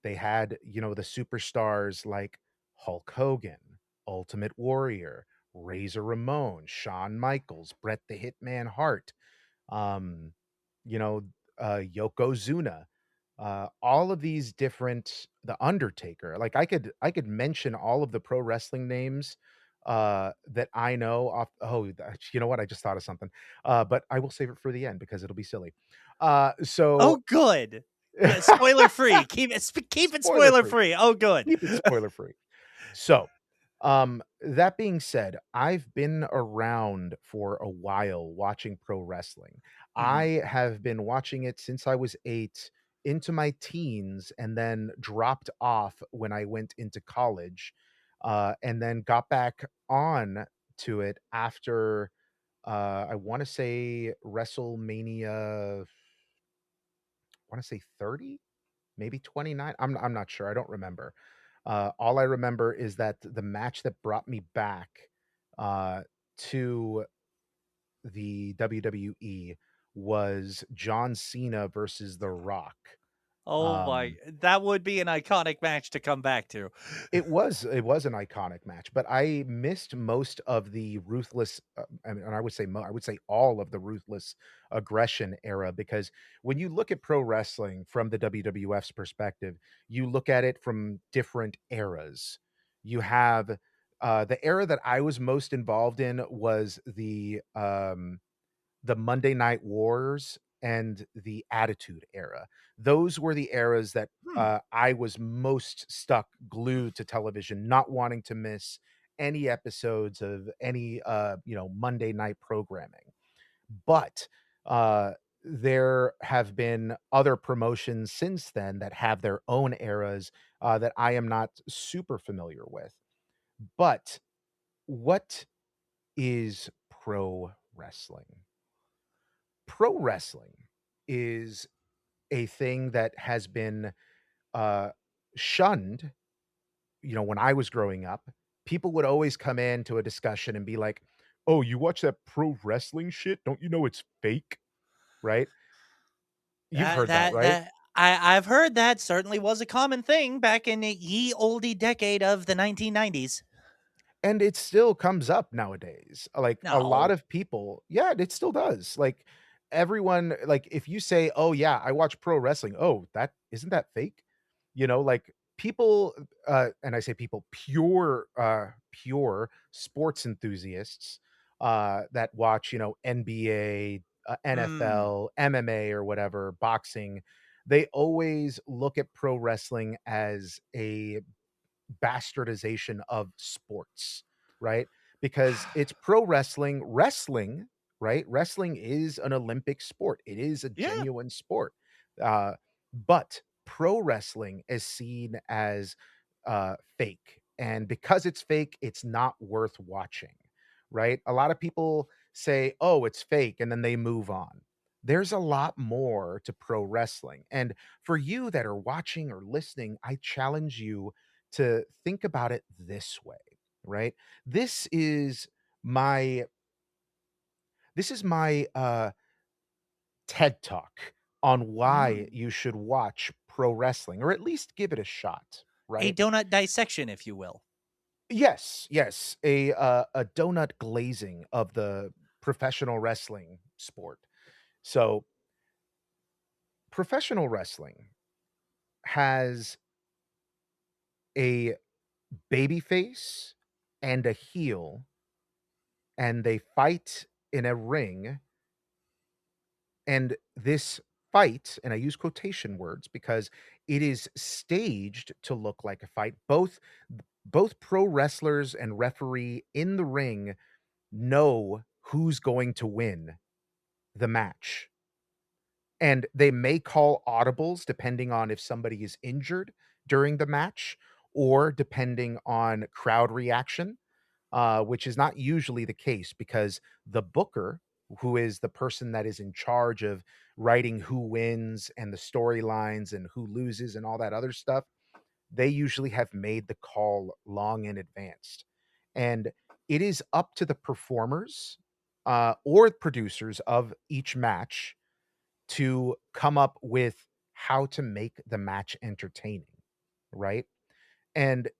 Speaker 1: They had, the superstars like Hulk Hogan, Ultimate Warrior, Razor Ramon, Shawn Michaels, Bret the Hitman Hart, um, you know, Yokozuna, all of these different, the Undertaker. Like I could mention all of the pro wrestling names that I know off. Oh, you know what? I just thought of something, but I will save it for the end because it'll be silly. So
Speaker 2: Oh, good. Yeah, spoiler free. Keep it
Speaker 1: spoiler
Speaker 2: spoiler
Speaker 1: free.
Speaker 2: free. Oh, good.
Speaker 1: Keep it spoiler free. So, that being said, I've been around for a while watching pro wrestling.
Speaker 2: Mhm.
Speaker 1: I have been watching it since I was 8 into my teens and then dropped off when I went into college, and then got back on to it after, I wanna say WrestleMania, I wanna say 30? Maybe 29? I'm not sure, I don't remember. All I remember is that the match that brought me back, to the WWE was John Cena versus The Rock.
Speaker 2: Oh my,
Speaker 1: Um,
Speaker 2: that would be an iconic match to come back to.
Speaker 1: it was an iconic match, but I missed most of the ruthless, I mean, and I would say all of the ruthless aggression era, because when you look at pro wrestling from the WWF's perspective, you look at it from different eras. You have the era that I was most involved in was the Monday Night Wars and the Attitude Era. Those were the eras that,
Speaker 2: Hmm.
Speaker 1: I was most stuck glued to television, not wanting to miss any episodes of any, Monday night programming. But, there have been other promotions since then that have their own eras, that I am not super familiar with. But what is pro wrestling? Pro wrestling is a thing that has been, uh, shunned. When I was growing up, people would always come into a discussion and be like, "Oh, you watch that pro wrestling shit? Don't you know it's fake?" Right? You've
Speaker 2: That
Speaker 1: heard that,
Speaker 2: that
Speaker 1: right?
Speaker 2: that I've heard that certainly was a common thing back in the ye olde decade of the 1990s.
Speaker 1: And it still comes up nowadays. Like, a lot
Speaker 2: No.
Speaker 1: of people, yeah, it still does. Like, everyone, like, if you say, "Oh, yeah, I watch pro wrestling." "Oh, that isn't that fake?" Like, people, and I say people, pure sports enthusiasts, that watch, NBA,
Speaker 2: Mm.
Speaker 1: NFL, MMA, or whatever, boxing, they always look at pro wrestling as a bastardization of sports, right? Because it's pro wrestling, right? Wrestling is an Olympic sport. It is a
Speaker 2: Yeah.
Speaker 1: genuine sport. But pro wrestling is seen as fake. And because it's fake, it's not worth watching, right? A lot of people say, "Oh, it's fake," and then they move on. There's a lot more to pro wrestling. And for you that are watching or listening, I challenge you to think about it this way, right? This is my this is my TED Talk on why
Speaker 2: Mm.
Speaker 1: you should watch pro wrestling, or at least give it a shot,
Speaker 2: A
Speaker 1: right?
Speaker 2: donut dissection, if you will.
Speaker 1: Yes, yes, a donut glazing of the professional wrestling sport. So, professional wrestling has a baby face and a heel, and they fight in a ring. And this fight, and I use quotation words because it is staged to look like a fight. Both pro wrestlers and referee in the ring know who's going to win the match. And they may call audibles depending on if somebody is injured during the match, or depending on crowd reaction, which is not usually the case, because the booker, who is the person that is in charge of writing who wins and the storylines and who loses and all that other stuff, they usually have made the call long in advance. And it is up to the performers, or producers of each match, to come up with how to make the match entertaining, right? And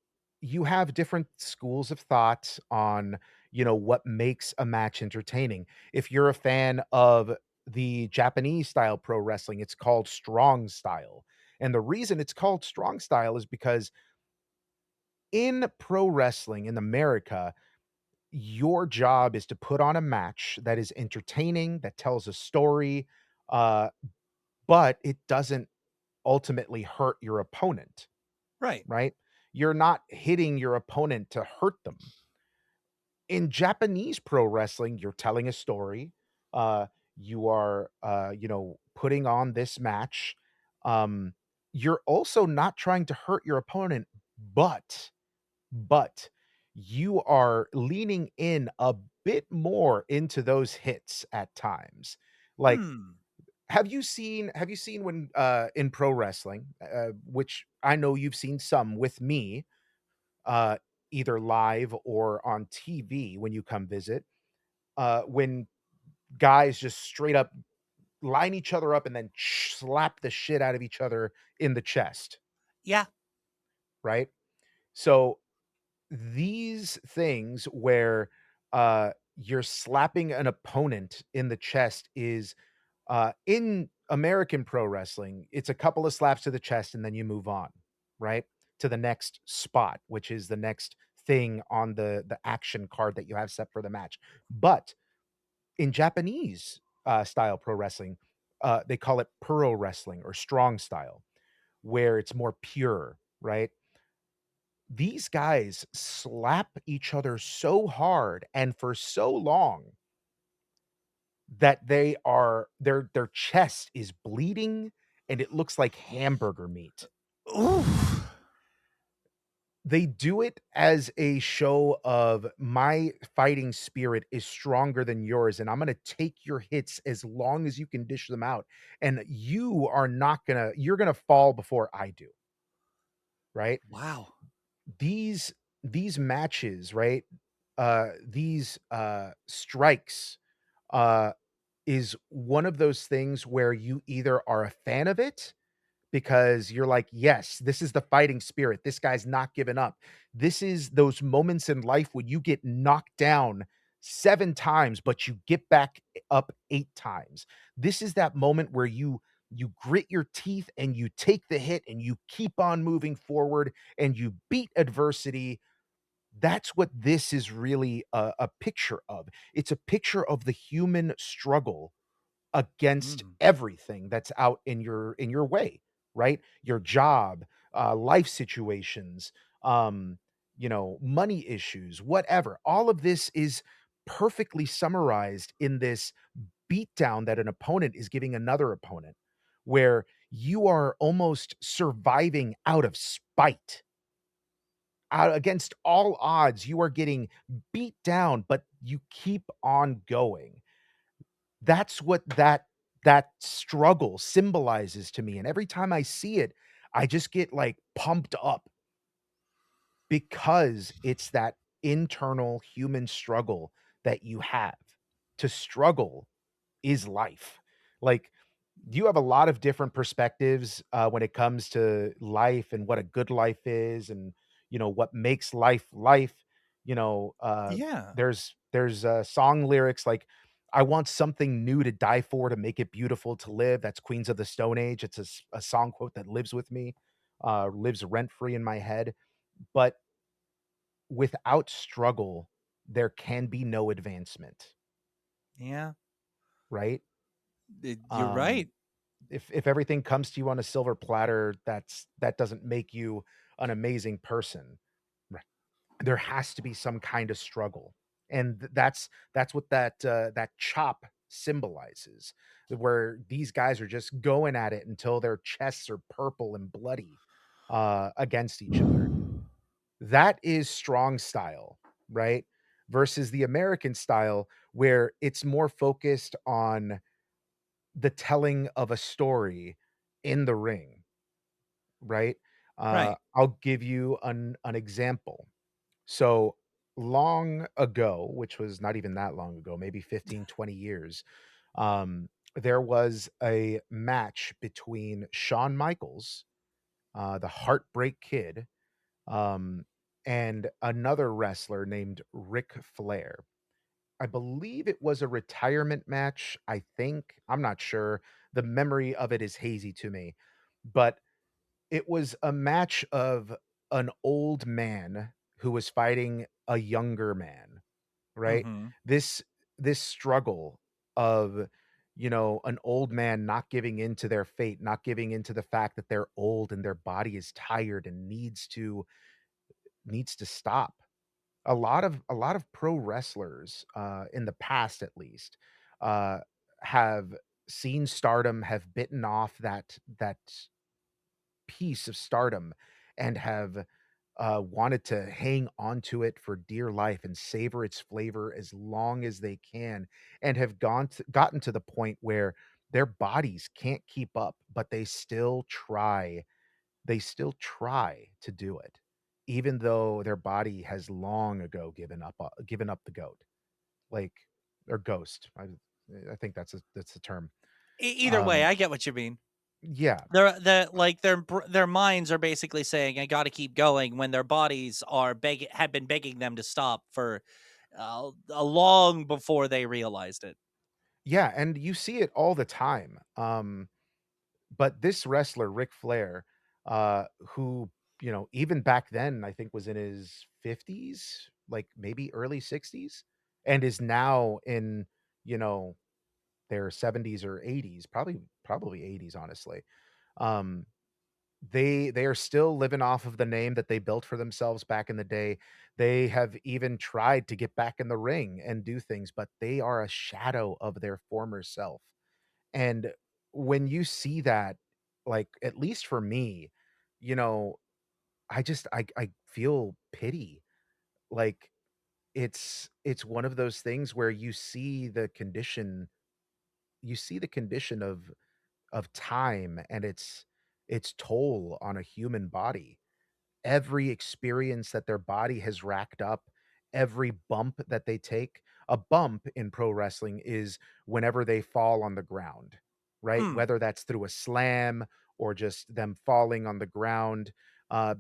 Speaker 1: you have different schools of thought on, what makes a match entertaining. If you're a fan of the Japanese style pro wrestling, it's called strong style. And the reason it's called strong style is because in pro wrestling in America, your job is to put on a match that is entertaining, that tells a story, uh, but it doesn't ultimately hurt your opponent,
Speaker 2: Right.
Speaker 1: right? You're not hitting your opponent to hurt them. In Japanese pro wrestling, you're telling a story. You are, putting on this match. Um, you're also not trying to hurt your opponent, but you are leaning in a bit more into those hits at times. Like,
Speaker 2: Hmm.
Speaker 1: have you seen when, in pro wrestling, which I know you've seen some with me, uh, either live or on TV when you come visit, when guys just straight up line each other up and then slap the shit out of each other in the chest,
Speaker 2: Yeah.
Speaker 1: right? So these things where you're slapping an opponent in the chest is in American pro wrestling, it's a couple of slaps to the chest and then you move on, right? To the next spot, which is the next thing on the action card that you have set for the match. But in Japanese style pro wrestling, they call it pro wrestling or strong style, where it's more pure, right? These guys slap each other so hard and for so long that their chest is bleeding and it looks like hamburger meat.
Speaker 2: Ooh.
Speaker 1: They do it as a show of my fighting spirit is stronger than yours, and I'm gonna take your hits as long as you can dish them out, and you're gonna fall before I do, right?
Speaker 2: Wow.
Speaker 1: These matches, right? These strikes, uh, is one of those things where you either are a fan of it because you're like, "Yes, this is the fighting spirit. This guy's not giving up." This is those moments in life when you get knocked down 7 times, but you get back up 8 times. This is that moment where you grit your teeth and you take the hit and you keep on moving forward and you beat adversity. That's what this is really a picture of. It's a picture of the human struggle against
Speaker 2: Mm.
Speaker 1: everything that's out in your way, right? Your job, life situations, money issues, whatever. All of this is perfectly summarized in this beatdown that an opponent is giving another opponent, where you are almost surviving out of spite. Out against all odds, you are getting beat down, but you keep on going. That's what that struggle symbolizes to me, and every time I see it, I just get, like, pumped up because it's that internal human struggle that you have. To struggle is life. Like, you have a lot of different perspectives, when it comes to life and what a good life is and, what makes life life. You know, uh,
Speaker 2: Yeah.
Speaker 1: there's song lyrics like, "I want something new to die for, to make it beautiful to live." That's Queens of the Stone Age. It's a song quote that lives with me, lives rent free in my head. But without struggle, there can be no advancement,
Speaker 2: Yeah.
Speaker 1: right?
Speaker 2: You're
Speaker 1: Um
Speaker 2: right.
Speaker 1: if everything comes to you on a silver platter, that doesn't make you an amazing person. Right. There has to be some kind of struggle. And that's what that chop symbolizes, where these guys are just going at it until their chests are purple and bloody against each other. That is strong style, right? Versus the American style where it's more focused on the telling of a story in the ring, right?
Speaker 2: Right.
Speaker 1: I'll give you an example. So, long ago, which was not even that long ago, maybe 15, 20 years, there was a match between Shawn Michaels, the Heartbreak Kid, um, and another wrestler named Ric Flair. I believe it was a retirement match, I think. I'm not sure. The memory of it is hazy to me, but it was a match of an old man who was fighting a younger man, right?
Speaker 2: Mhm.
Speaker 1: This this struggle of, an old man not giving in to their fate, not giving into the fact that they're old and their body is tired and needs to stop. A lot of pro wrestlers, in the past at least, uh, have seen stardom, have bitten off that piece of stardom, and have, wanted to hang on to it for dear life and savor its flavor as long as they can, and have gotten to the point where their bodies can't keep up, but they still try to do it, even though their body has long ago given up the goat, like or ghost. I think that's the term.
Speaker 2: Either way,
Speaker 1: Um,
Speaker 2: I get what you mean.
Speaker 1: yeah,
Speaker 2: Their minds are basically saying, "I got to keep going," when their bodies are have been begging them to stop for a long before they realized it.
Speaker 1: yeah, and you see it all the time. But this wrestler, Ric Flair, who, even back then, I think was in his 50s, like maybe early 60s, and is now in, you know, their 70s or 80s, probably 80s, honestly. Um, they are still living off of the name that they built for themselves back in the day. They have even tried to get back in the ring and do things, but they are a shadow of their former self. And when you see that, like, at least for me, you know, I feel pity. Like, it's one of those things where you see the condition of time and its toll on a human body. Every experience that their body has racked up, every bump that they take. A bump in pro wrestling is whenever they fall on the ground, right?
Speaker 2: Mm.
Speaker 1: Whether that's through a slam or just them falling on the ground.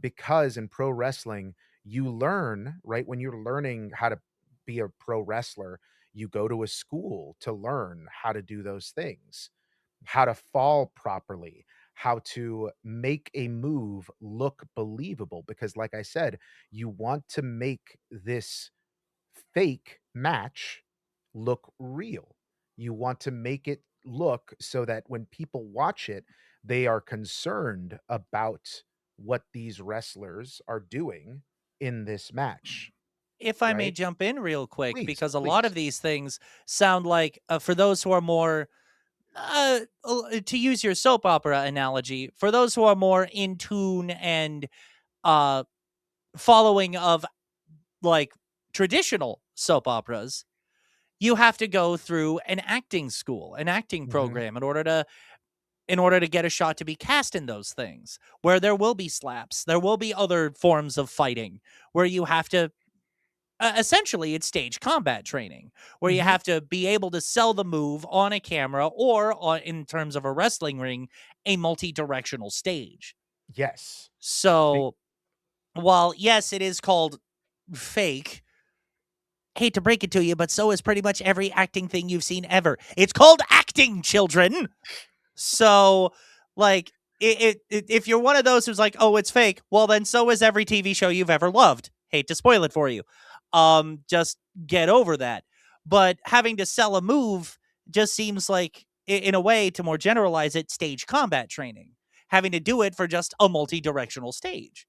Speaker 1: Because in pro wrestling, you learn, right? When you're learning how to be a pro wrestler, you go to a school to learn how to do those things, how to fall properly, how to make a move look believable. Because, like I said, you want to make this fake match look real. You want to make it look so that when people watch it, they are concerned about what these wrestlers are doing in this match,
Speaker 2: If I may
Speaker 1: right?
Speaker 2: jump in real quick,
Speaker 1: Please,
Speaker 2: because a lot of
Speaker 1: please.
Speaker 2: these things sound like, for those who are more, to use your soap opera analogy, for those who are more in tune and uh, following of like traditional soap operas, you have to go through an acting school, an acting
Speaker 1: Mhm.
Speaker 2: program in order to get a shot to be cast in those things, where there will be slaps, there will be other forms of fighting where you have to, essentially it's stage combat training, where you
Speaker 1: Mhm.
Speaker 2: have to be able to sell the move on a camera or on, in terms of a wrestling ring, a multi-directional stage.
Speaker 1: Yes. Be
Speaker 2: So while yes, it is called fake, hate to break it to you, but so is pretty much every acting thing you've seen ever. It's called acting, children. So, like, if you're one of those who's like, "Oh, it's fake," well, then so is every TV show you've ever loved. Hate to spoil it for you. Just get over that. But having to sell a move just seems like, in a way, to more generalize it, stage combat training. Having to do it for just a multi-directional stage.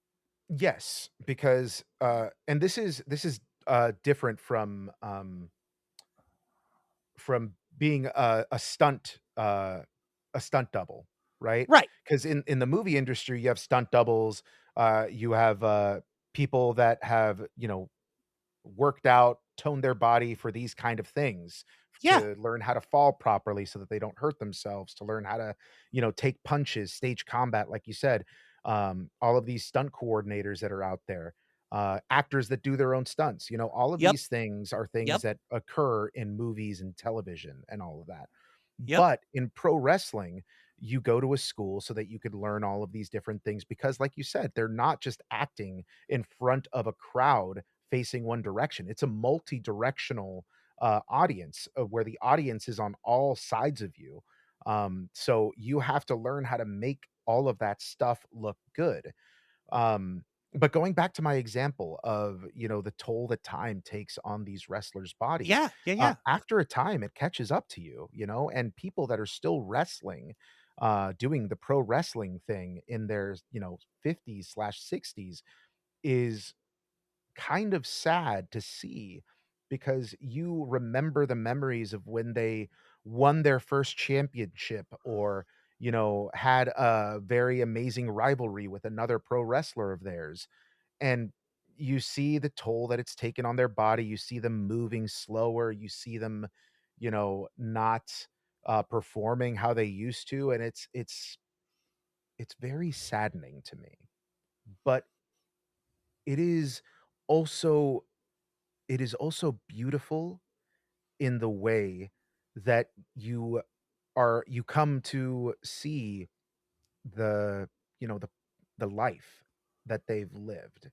Speaker 1: Yes, because, and this is, different from being a stunt double, right?
Speaker 2: Right.
Speaker 1: Because in the movie industry, you have stunt doubles, you have, people that have, worked out, toned their body for these kind of things,
Speaker 2: Yeah.
Speaker 1: to learn how to fall properly so that they don't hurt themselves, to learn how to, take punches, stage combat, like you said. All of these stunt coordinators that are out there, actors that do their own stunts, all of
Speaker 2: Yep.
Speaker 1: these things are things
Speaker 2: Yep.
Speaker 1: that occur in movies and television and all of that.
Speaker 2: Yep.
Speaker 1: But in pro wrestling, you go to a school so that you could learn all of these different things because, like you said, they're not just acting in front of a crowd facing one direction. It's a multi-directional audience, where the audience is on all sides of you. So you have to learn how to make all of that stuff look good. But going back to my example of, the toll that time takes on these wrestlers' bodies,
Speaker 2: Yeah. Yeah. Yeah.
Speaker 1: after a time, it catches up to you, and people that are still wrestling, doing the pro wrestling thing in their, 50s/60s, is kind of sad to see, because you remember the memories of when they won their first championship, or had a very amazing rivalry with another pro wrestler of theirs, and you see the toll that it's taken on their body. You see them moving slower, you see them, not performing how they used to, and it's very saddening to me. But it is also it is also beautiful in the way that you are you come to see the you know, the life that they've lived,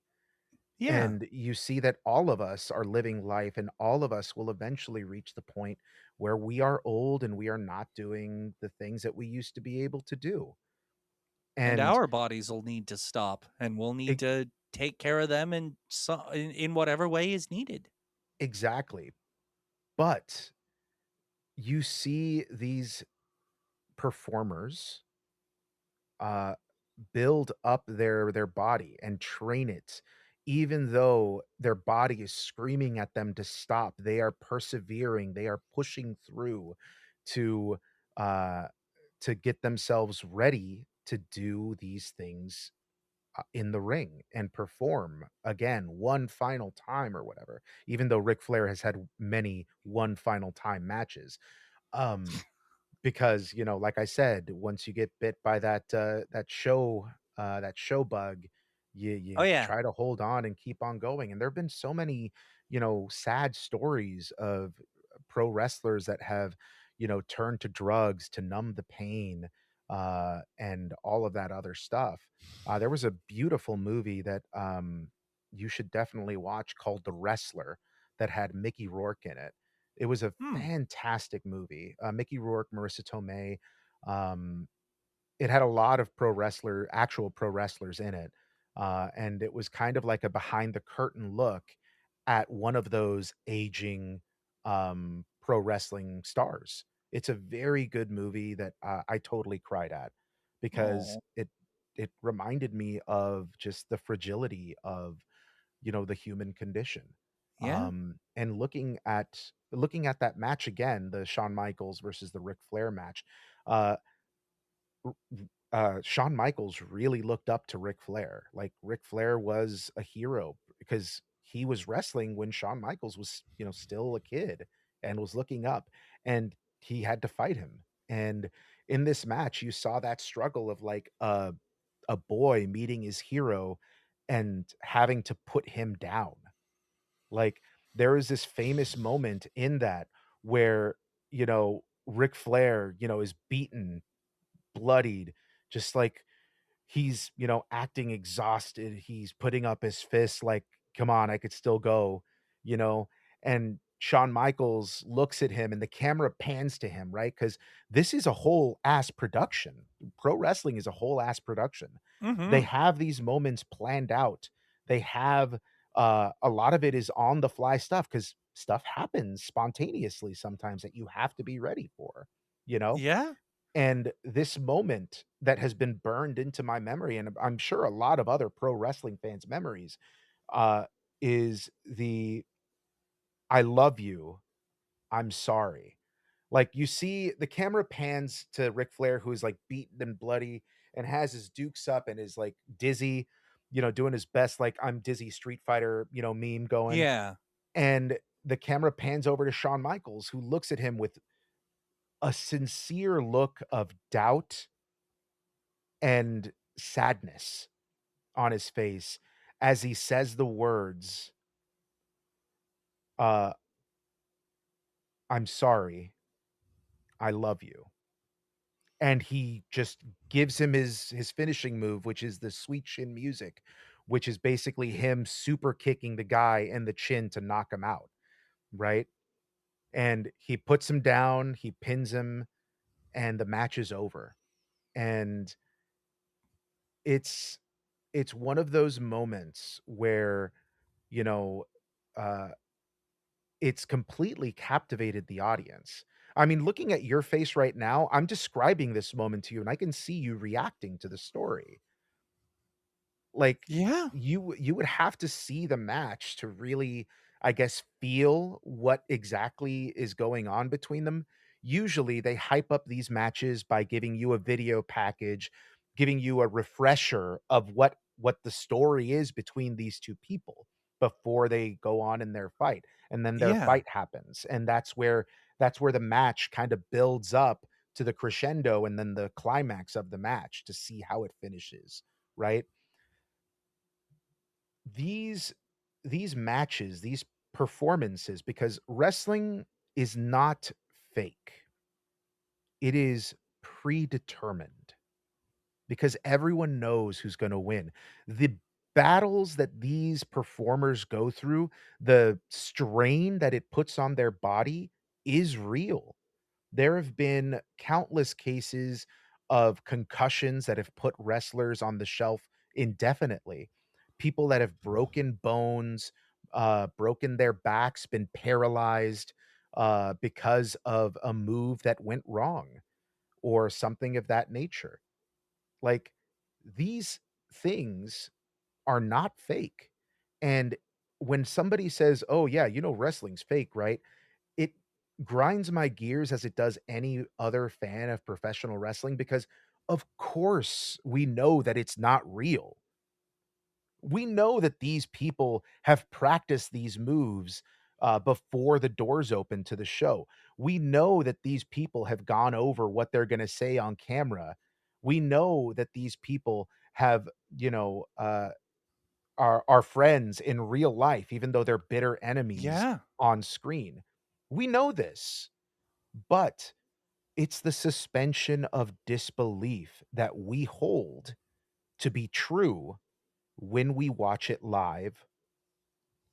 Speaker 2: Yeah.
Speaker 1: and you see that all of us are living life, and all of us will eventually reach the point where we are old and we are not doing the things that we used to be able to do,
Speaker 2: And
Speaker 1: and
Speaker 2: our bodies will need to stop, and we'll need
Speaker 1: e
Speaker 2: to take care of them in whatever way is needed.
Speaker 1: exactly, but you see these performers, uh, build up their body and train it. Even though their body is screaming at them to stop, they are persevering, they are pushing through to, uh to get themselves ready to do these things, in the ring and perform again one final time or whatever, even though Ric Flair has had many one final time matches. Um because, like I said, once you get bit by that show bug,
Speaker 2: Oh,
Speaker 1: you
Speaker 2: yeah.
Speaker 1: try to hold on and keep on going, and there've been so many, sad stories of pro wrestlers that have, turned to drugs to numb the pain, and all of that other stuff. There was a beautiful movie that, you should definitely watch called The Wrestler that had Mickey Rourke in it. It was a
Speaker 2: Hmm.
Speaker 1: fantastic movie. Mickey Rourke, Marissa Tomei, um, it had a lot of actual pro wrestlers in it, and it was kind of like a behind the curtain look at one of those aging, pro wrestling stars. It's a very good movie that, I totally cried at because
Speaker 2: Oh,
Speaker 1: it reminded me of just the fragility of, the human condition.
Speaker 2: yeah.
Speaker 1: And looking at that match again, the Shawn Michaels versus the Ric Flair match, uh, Shawn Michaels really looked up to Ric Flair. Like Ric Flair was a hero because he was wrestling when Shawn Michaels was, still a kid and was looking up, and he had to fight him. And in this match, you saw that struggle of like a boy meeting his hero and having to put him down. Like, there is this famous moment in that where, Ric Flair, is beaten, bloodied, just like he's, acting exhausted. He's putting up his fists like, "Come on, I could still go," you know? And Shawn Michaels looks at him and the camera pans to him, right? Because this is a whole ass production. Pro wrestling is a whole ass production. They
Speaker 2: Mm-hmm.
Speaker 1: have these moments planned out. They have, a lot of it is on the fly stuff because stuff happens spontaneously sometimes that you have to be ready for, you know?
Speaker 2: Yeah.
Speaker 1: And this moment that has been burned into my memory, and I'm sure a lot of other pro wrestling fans' memories, uh, is the "I love you, I'm sorry." Like, you see the camera pans to Ric Flair, who's, like, beaten and bloody and has his dukes up and is, like, dizzy, doing his best, like, "I'm dizzy Street Fighter," meme going,
Speaker 2: Yeah.
Speaker 1: and the camera pans over to Shawn Michaels, who looks at him with a sincere look of doubt and sadness on his face as he says the words, uh, "I'm sorry, I love you." And he just gives him his finishing move, which is the sweet chin music, which is basically him super kicking the guy in the chin to knock him out, right? And he puts him down, he pins him, and the match is over. And it's it's one of those moments where, you know, uh it's completely captivated the audience. I mean, looking at your face right now, I'm describing this moment to you, and I can see you reacting to the story. Like,
Speaker 2: Yeah.
Speaker 1: you would have to see the match to really, I guess, feel what exactly is going on between them. Usually, they hype up these matches by giving you a video package, giving you a refresher of what the story is between these 2 people before they go on in their fight, and then their
Speaker 2: Yeah.
Speaker 1: fight happens, and that's where the match kind of builds up to the crescendo and then the climax of the match to see how it finishes, right? these these matches, these performances, because wrestling is not fake. it is predetermined because everyone knows who's gonna win. The battles that these performers go through, the strain that it puts on their body is real. There have been countless cases of concussions that have put wrestlers on the shelf indefinitely. People that have broken bones, broken their backs, been paralyzed, because of a move that went wrong or something of that nature. Like, these things are not fake. And when somebody says, "Oh, yeah, wrestling's fake," right? It grinds my gears as it does any other fan of professional wrestling because, of course, we know that it's not real. We know that these people have practiced these moves, before the doors open to the show. We know that these people have gone over what they're gonna say on camera. We know that these people have, are friends in real life, even though they're bitter enemies
Speaker 2: Yeah.
Speaker 1: on screen. We know this, but it's the suspension of disbelief that we hold to be true when we watch it live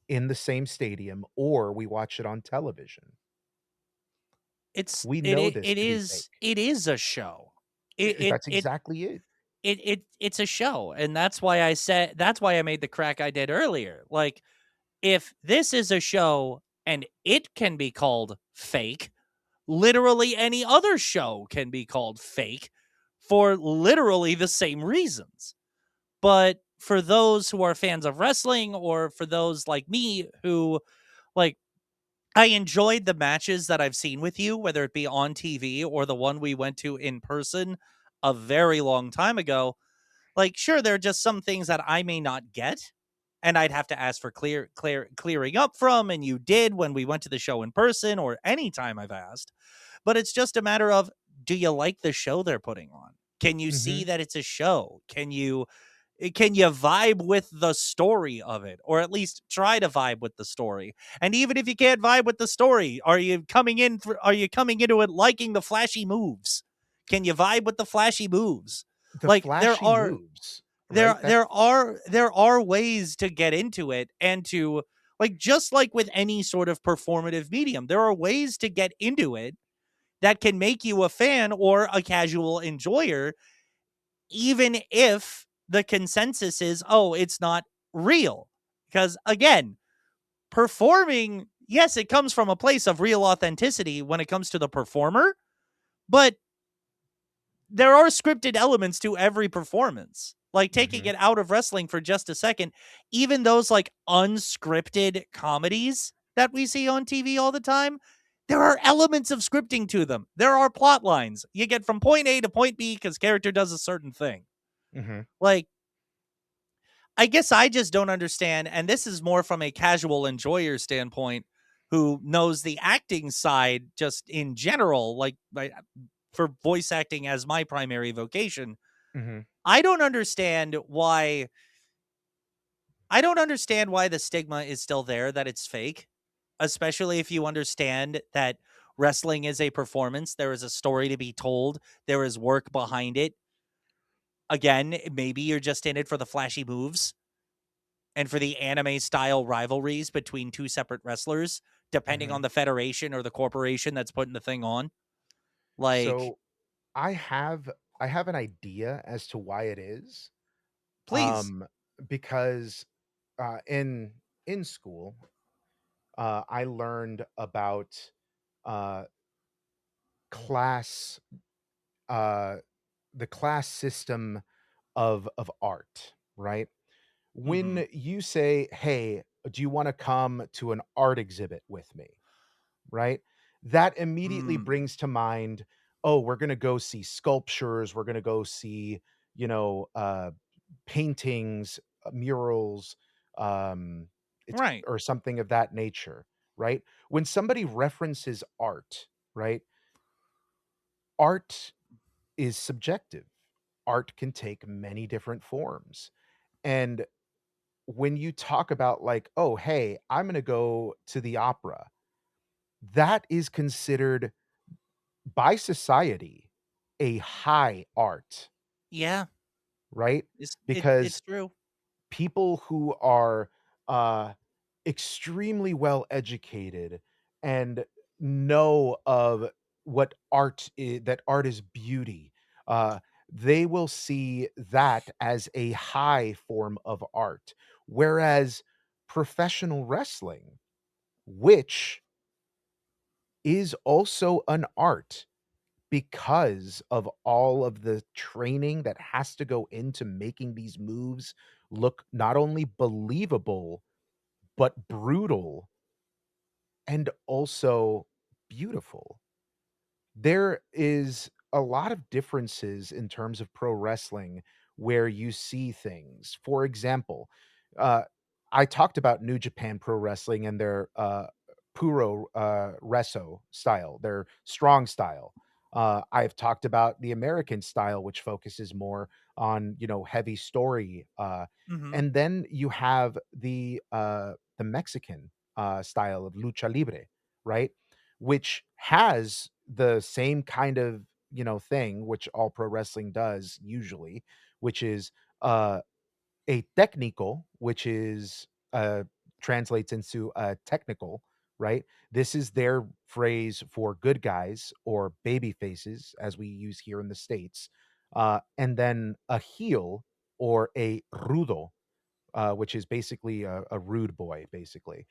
Speaker 1: in the same stadium or we watch it on television.
Speaker 2: It's
Speaker 1: We
Speaker 2: it
Speaker 1: know
Speaker 2: it,
Speaker 1: this
Speaker 2: it
Speaker 1: to be
Speaker 2: is
Speaker 1: fake.
Speaker 2: it is a show. It it
Speaker 1: That's
Speaker 2: it
Speaker 1: exactly it.
Speaker 2: it's a show, and that's why I made the crack I did earlier. Like, if this is a show and it can be called fake, literally any other show can be called fake for literally the same reasons. But for those who are fans of wrestling, or for those like me who, like, I enjoyed the matches that I've seen with you, whether it be on TV or the one we went to in person a very long time ago. Like, sure, there are just some things that I may not get, and I'd have to ask for clearing up from, and you did when we went to the show in person or anytime I've asked. But it's just a matter of, do you like the show they're putting on? Can you see
Speaker 1: Mhm.
Speaker 2: that it's a show? Can you vibe with the story of it, or at least try to vibe with the story? And even if you can't vibe with the story, are you coming into it liking the flashy moves? Can you vibe with the flashy moves?
Speaker 1: The
Speaker 2: Like,
Speaker 1: flashy moves, right?
Speaker 2: there are ways to get into it, and to, like, just like with any sort of performative medium, there are ways to get into it that can make you a fan or a casual enjoyer, even if the consensus is, oh, it's not real. Because again, performing, yes, it comes from a place of real authenticity when it comes to the performer, but there are scripted elements to every performance. Like, taking
Speaker 1: Mhm.
Speaker 2: it out of wrestling for just a second, even those like unscripted comedies that we see on TV all the time, there are elements of scripting to them. There are plot lines. You get from point A to point B because character does a certain thing.
Speaker 1: Mhm.
Speaker 2: Like, I guess I just don't understand, and this is more from a casual enjoyer standpoint who knows the acting side just in general, for voice acting as my primary vocation.
Speaker 1: Mhm.
Speaker 2: I don't understand why I don't understand why the stigma is still there that it's fake, especially if you understand that wrestling is a performance. There is a story to be told, there is work behind it. Again, maybe you're just in it for the flashy moves and for the anime style rivalries between two separate wrestlers, depending on
Speaker 1: Mhm.
Speaker 2: the federation or the corporation that's putting the thing on. Like,
Speaker 1: So, I have I have an idea as to why it is.
Speaker 2: please.
Speaker 1: Um, because, in school, I learned about, uh, class, uh the class system of art, right?
Speaker 2: Mhm.
Speaker 1: When you say, "Hey, do you wanna come to an art exhibit with me?" Right? That immediately
Speaker 2: Mm.
Speaker 1: brings to mind, "Oh, we're gonna go see sculptures, we're gonna go see, paintings, murals, it's
Speaker 2: Right.
Speaker 1: or something of that nature," right? When somebody references art, right? Art is subjective. Art can take many different forms, and when you talk about like, "Oh, hey, I'm gonna go to the opera," that is considered by society, a high art,
Speaker 2: Yeah,
Speaker 1: right?
Speaker 2: it's
Speaker 1: Because
Speaker 2: true.
Speaker 1: people who are, uh, extremely well educated and know of what that art is beauty, uh, they will see that as a high form of art, whereas professional wrestling, which is also an art because of all of the training that has to go into making these moves look not only believable, but brutal and also beautiful. There is a lot of differences in terms of pro wrestling where you see things. For example, uh, I talked about New Japan Pro Wrestling and their Puro Reso style, their strong style. I've talked about the American style, which focuses more on heavy story,
Speaker 2: Mhm.
Speaker 1: and then you have the Mexican style of lucha libre, right? Which has the same kind of, thing, which all pro wrestling does usually, which is, a técnico, which is, translates into, technical, right? This is their phrase for good guys or baby faces, as we use here in the States, and then a heel or a rudo, which is basically a rude boy, basically,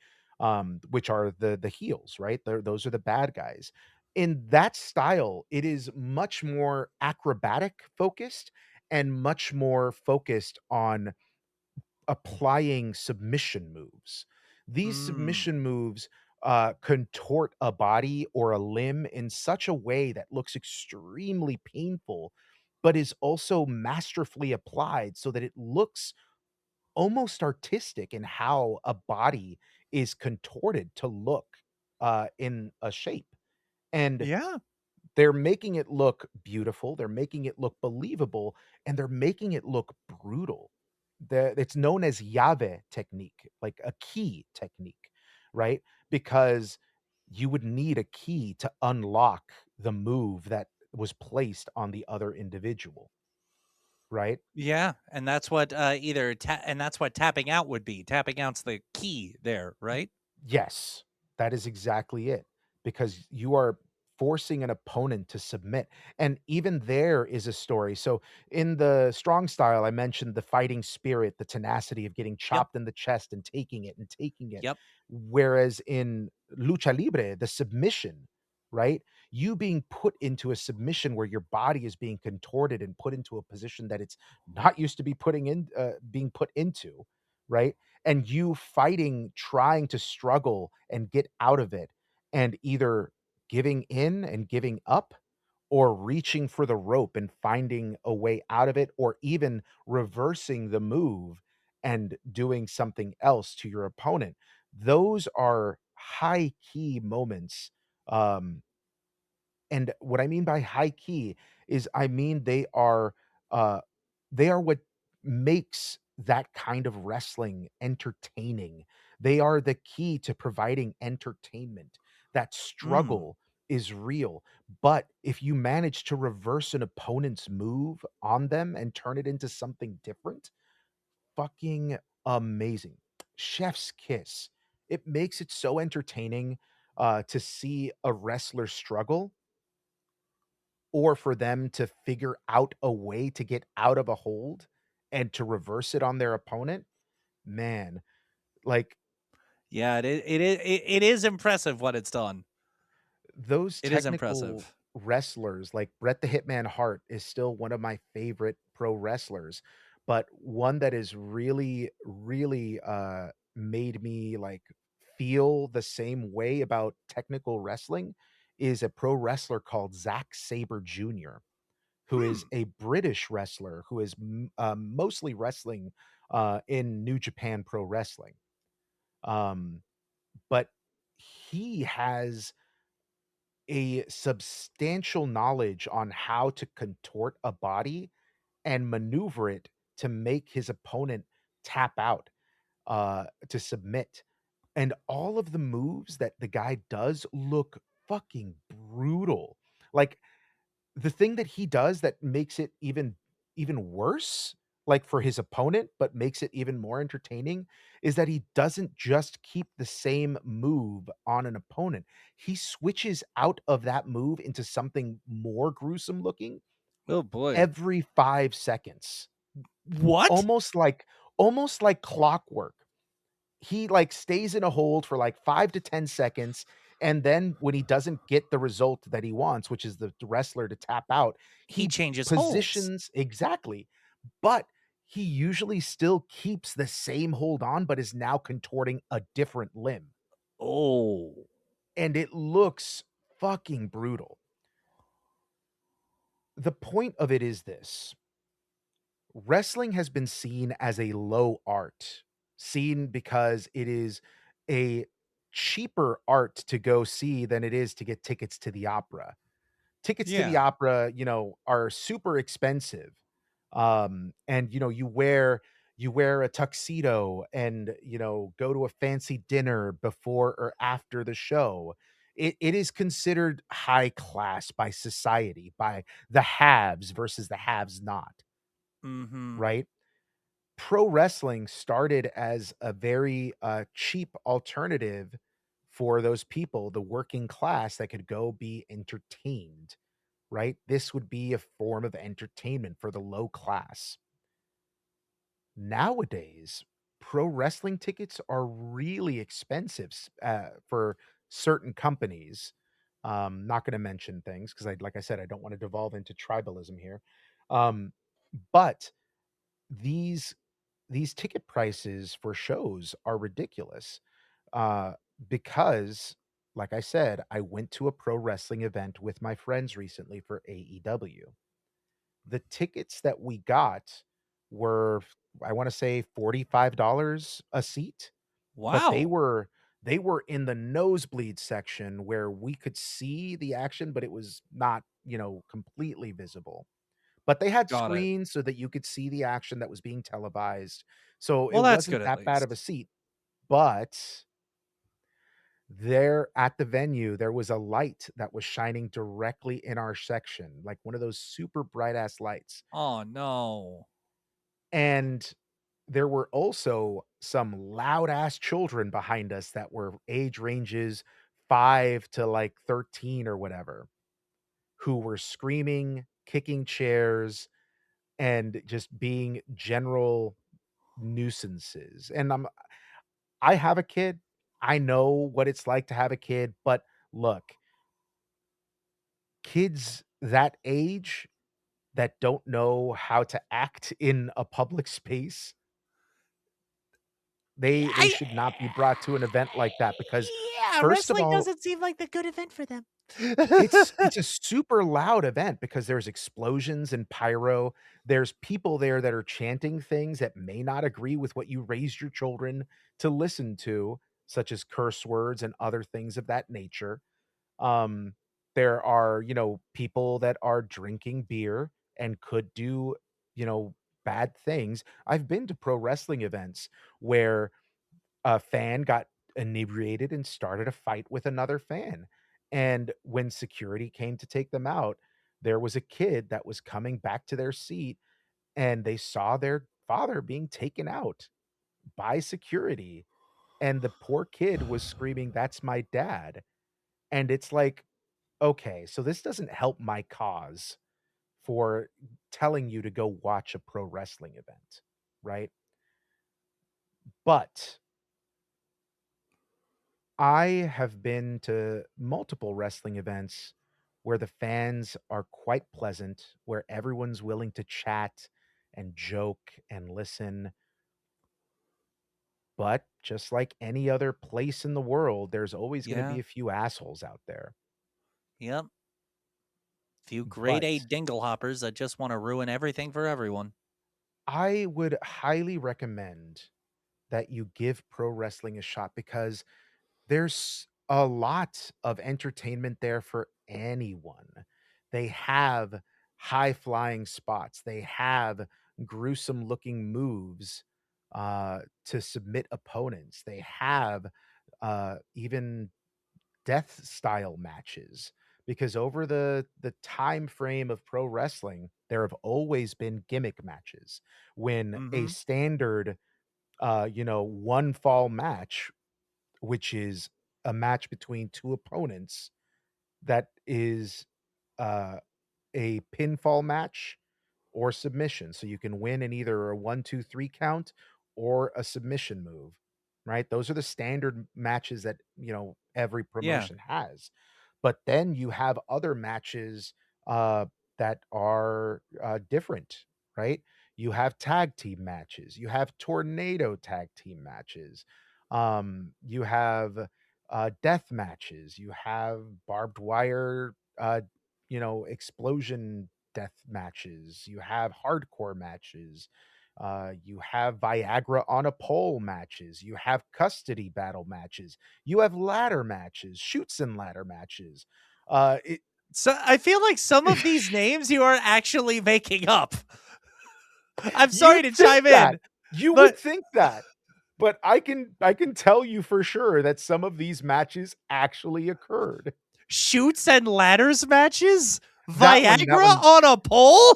Speaker 1: which are the heels, right? Those are the bad guys. In that style, it is much more acrobatic focused and much more focused on applying submission moves. These
Speaker 2: Mm.
Speaker 1: submission moves contort a body or a limb in such a way that looks extremely painful, but is also masterfully applied so that it looks almost artistic in how a body is contorted to look, in a shape, and
Speaker 2: Yeah.
Speaker 1: they're making it look beautiful, they're making it look believable, and they're making it look brutal. It's known as llave technique, like a key technique, right? Because you would need a key to unlock the move that was placed on the other individual, right?
Speaker 2: Yeah, and that's what, and that's what tapping out would be. Tapping out's the key there, right?
Speaker 1: Yes, that is exactly it, because you are forcing an opponent to submit, and even there is a story. So, in the strong style, I mentioned the fighting spirit, the tenacity of getting
Speaker 2: Yep,
Speaker 1: chopped in the chest and taking it,
Speaker 2: yep.
Speaker 1: whereas in lucha libre, the submission, right? You being put into a submission where your body is being contorted and put into a position that it's not used to being put into, right? And you fighting, trying to struggle and get out of it, and either giving in and giving up or reaching for the rope and finding a way out of it, or even reversing the move and doing something else to your opponent. Those are high key moments. And what I mean by high key is I mean uh they are what makes that kind of wrestling entertaining. They are the key to providing entertainment. That
Speaker 2: Mm.
Speaker 1: struggle is real. But if you manage to reverse an opponent's move on them and turn it into something different, fucking amazing. Chef's kiss. It makes it so entertaining to see a wrestler struggle, or for them to figure out a way to get out of a hold and to reverse it on their opponent, man, like,
Speaker 2: Yeah, it is impressive what it's done.
Speaker 1: those
Speaker 2: It is
Speaker 1: technical
Speaker 2: impressive.
Speaker 1: wrestlers, like Bret the Hitman Hart is still one of my favorite pro wrestlers, but one that is really, really, made me, like, feel the same way about technical wrestling is a pro wrestler called Zack Sabre Jr., who is
Speaker 2: Hmm.
Speaker 1: a British wrestler who is mostly wrestling in New Japan Pro Wrestling. Um, but he has a substantial knowledge on how to contort a body and maneuver it to make his opponent tap out, to submit. And all of the moves that the guy does look fucking brutal. Like, the thing that he does that makes it even worse, like, for his opponent, but makes it even more entertaining, is that he doesn't just keep the same move on an opponent. He switches out of that move into something more gruesome looking
Speaker 2: Oh boy.
Speaker 1: every 5 seconds,
Speaker 2: What?
Speaker 1: almost like clockwork. He, like, stays in a hold for, like, 5 to 10 seconds, and then when he doesn't get the result that he wants, which is the wrestler to tap out,
Speaker 2: He
Speaker 1: he
Speaker 2: changes holds.
Speaker 1: positions exactly, but he usually still keeps the same hold on, but is now contorting a different limb,
Speaker 2: Oh.
Speaker 1: and it looks fucking brutal. The point of it is this: wrestling has been seen as a low art, seen because it is a cheaper art to go see than it is to get tickets to the opera. Tickets to the
Speaker 2: Yeah.
Speaker 1: opera, are super expensive. And you wear a tuxedo and, go to a fancy dinner before or after the show. It is considered high class by society, by the haves versus the haves not,
Speaker 2: Mhm.
Speaker 1: right? Pro wrestling started as a very, cheap alternative for those people, the working class that could go be entertained, right? This would be a form of entertainment for the low class. Nowadays, pro wrestling tickets are really expensive for certain companies. Not gonna mention things because like I said, I don't wanna devolve into tribalism here. Um, but these these ticket prices for shows are ridiculous, uh, because, like I said, I went to a pro wrestling event with my friends recently for AEW. The tickets that we got were, I wanna say $45 a seat, but they
Speaker 2: Wow.
Speaker 1: were they were in the nosebleed section where we could see the action, but it was not, completely visible. But they had
Speaker 2: Got it.
Speaker 1: screens so that you could see the action that was being televised, so it
Speaker 2: Well, that's
Speaker 1: wasn't
Speaker 2: good at
Speaker 1: that bad of a
Speaker 2: least.
Speaker 1: seat, but there at the venue, there was a light that was shining directly in our section, like one of those super bright ass lights,
Speaker 2: Oh, no.
Speaker 1: and there were also some loud ass children behind us that were age ranges 5 to, like, 13 or whatever, who were screaming, kicking chairs, and just being general nuisances, and I have a kid. I know what it's like to have a kid, but look, kids that age that don't know how to act in a public space, they
Speaker 2: I
Speaker 1: should not be brought to an event like that because,
Speaker 2: yeah,
Speaker 1: first of
Speaker 2: wrestling
Speaker 1: all,
Speaker 2: doesn't seem like the good event for them.
Speaker 1: it's a super loud event because there's explosions and pyro. There's people there that are chanting things that may not agree with what you raised your children to listen to, such as curse words and other things of that nature. Um, there are, people that are drinking beer and could do, you know, bad things. I've been to pro wrestling events where a fan got inebriated and started a fight with another fan. And when security came to take them out, there was a kid that was coming back to their seat and they saw their father being taken out by security. And the poor kid was screaming, "That's my dad." And it's like, okay, so this doesn't help my cause for telling you to go watch a pro wrestling event, right? But I have been to multiple wrestling events where the fans are quite pleasant, where everyone's willing to chat and joke and listen. But just like any other place in the world, there's always going to be
Speaker 2: Yeah,
Speaker 1: a few assholes out there.
Speaker 2: yep. Few grade A
Speaker 1: But
Speaker 2: dinglehoppers that just wanna ruin everything for everyone.
Speaker 1: I would highly recommend that you give pro wrestling a shot because there's a lot of entertainment there for anyone. They have high flying spots. They have gruesome looking moves to submit opponents. They have even death style matches. because over the time frame of pro wrestling, there have always been gimmick matches when a
Speaker 2: Mhm.
Speaker 1: standard, one fall match, which is a match between two opponents that is uh, a pinfall match or submission. So you can win in either a 1, 2, 3 count or a submission move, right? Those are the standard matches that, every
Speaker 2: Yeah.
Speaker 1: promotion has. But then you have other matches uh, that are different, right? You have tag team matches, you have tornado tag team matches, you have death matches, you have barbed wire, explosion death matches, you have hardcore matches, you have Viagra on a pole matches, you have custody battle matches, you have ladder matches, shoots and ladder matches. It
Speaker 2: So I feel like some of these names you are actually making up. I'm sorry
Speaker 1: You'd
Speaker 2: to
Speaker 1: think
Speaker 2: chime
Speaker 1: that.
Speaker 2: in,
Speaker 1: You would
Speaker 2: but
Speaker 1: think that. But I can tell you for sure that some of these matches actually occurred.
Speaker 2: shoots and ladders matches?
Speaker 1: That one that
Speaker 2: Viagra
Speaker 1: one
Speaker 2: on a pole?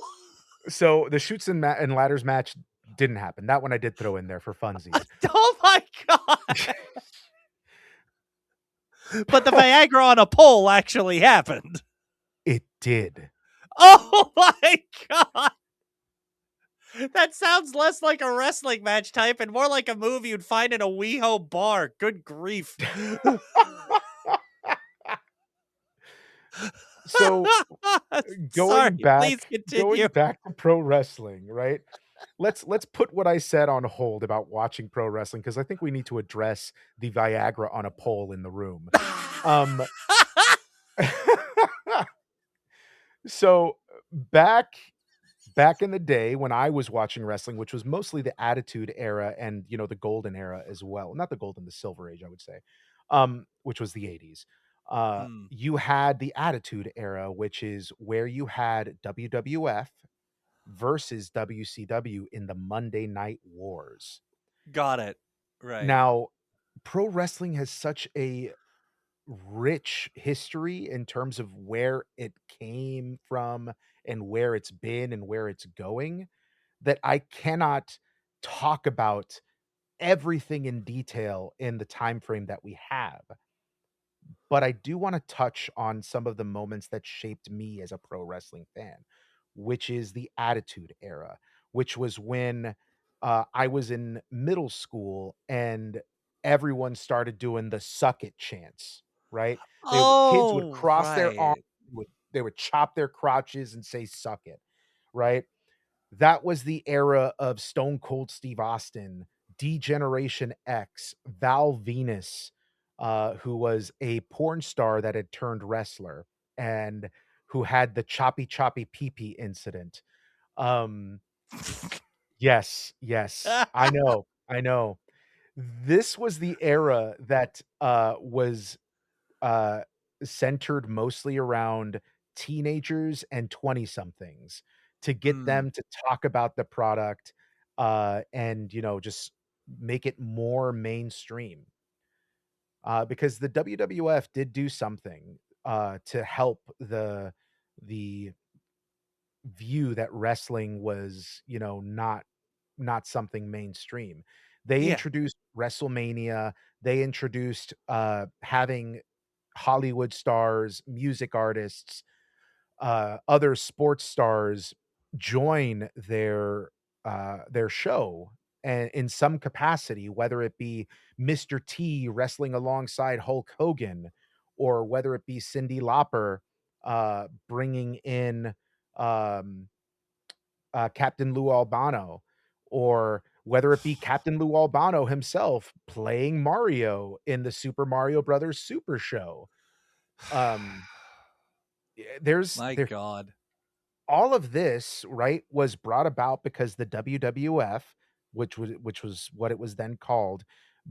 Speaker 1: so the shoots and ladders match didn't happen. That one I did throw in there for funsies.
Speaker 2: Oh my god. But the Viagra on a pole actually happened.
Speaker 1: It did.
Speaker 2: Oh my god. That sounds less like a wrestling match type and more like a move you'd find in a WeHo bar. Good grief.
Speaker 1: So,
Speaker 2: Sorry,
Speaker 1: going
Speaker 2: please
Speaker 1: back
Speaker 2: continue.
Speaker 1: going back to pro wrestling, right? Let's put what I said on hold about watching pro wrestling because I think we need to address the Viagra on a pole in the room. Um, so back in the day when I was watching wrestling, which was mostly the Attitude Era and, the Golden Era as well. Not the Golden, the Silver Age, I would say, which was the 80s.
Speaker 2: Hmm,
Speaker 1: You had the Attitude Era, which is where you had WWF versus WCW in the Monday Night Wars.
Speaker 2: got it. Right.
Speaker 1: Now, pro wrestling has such a rich history in terms of where it came from and where it's been and where it's going that I cannot talk about everything in detail in the time frame that we have. But I do wanna touch on some of the moments that shaped me as a pro wrestling fan, which is the Attitude Era, which was when, I was in middle school and everyone started doing the "suck it" chants, right? Kids would
Speaker 2: Oh,
Speaker 1: cross their arms,
Speaker 2: right.
Speaker 1: they would chop their crotches and say, "Suck it," right? That was the era of Stone Cold Steve Austin, D-Generation X, Val Venus, who was a porn star that had turned wrestler and who had the choppy choppy pee pee incident. Um, yes, yes, I know. This was the era that, was uh, centered mostly around teenagers and 20 somethings to get
Speaker 2: Hmm.
Speaker 1: them to talk about the product, and, just make it more mainstream. Because the WWF did do something, to help the view that wrestling was, not something mainstream. They
Speaker 2: Yeah.
Speaker 1: introduced WrestleMania, they introduced, having Hollywood stars, music artists, other sports stars join their show and in some capacity, whether it be Mr. T wrestling alongside Hulk Hogan, or whether it be Cyndi Lauper bringing in um, Captain Lou Albano, or whether it be Captain Lou Albano himself playing Mario in the Super Mario Brothers Super Show. Um, there's
Speaker 2: My
Speaker 1: there
Speaker 2: god.
Speaker 1: all of this, right, was brought about because the WWF, which was what it was then called,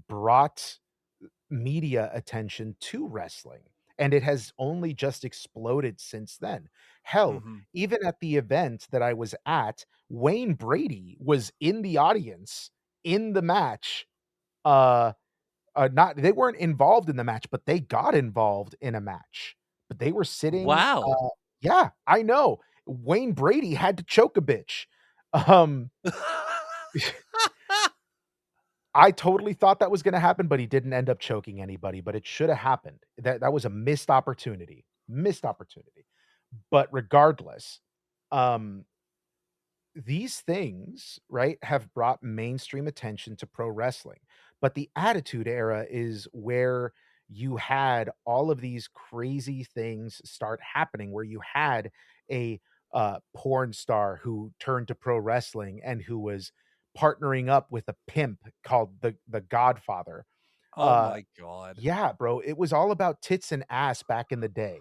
Speaker 1: brought media attention to wrestling, and it has only just exploded since then. Hell,
Speaker 2: Mhm.
Speaker 1: even at the event that I was at, Wayne Brady was in the audience in the match, not they weren't involved in the match, but they got involved in a match but they were sitting,
Speaker 2: Wow.
Speaker 1: yeah, I know. Wayne Brady had to choke a bitch. Um, I totally thought that was gonna happen, but he didn't end up choking anybody, but it shoulda happened. That was a missed opportunity. But regardless, um, these things, right, have brought mainstream attention to pro wrestling. But the Attitude Era is where you had all of these crazy things start happening, where you had a porn star who turned to pro wrestling and who was partnering up with a pimp called the Godfather.
Speaker 2: Oh
Speaker 1: uh,
Speaker 2: my god.
Speaker 1: yeah, bro, it was all about tits and ass back in the day.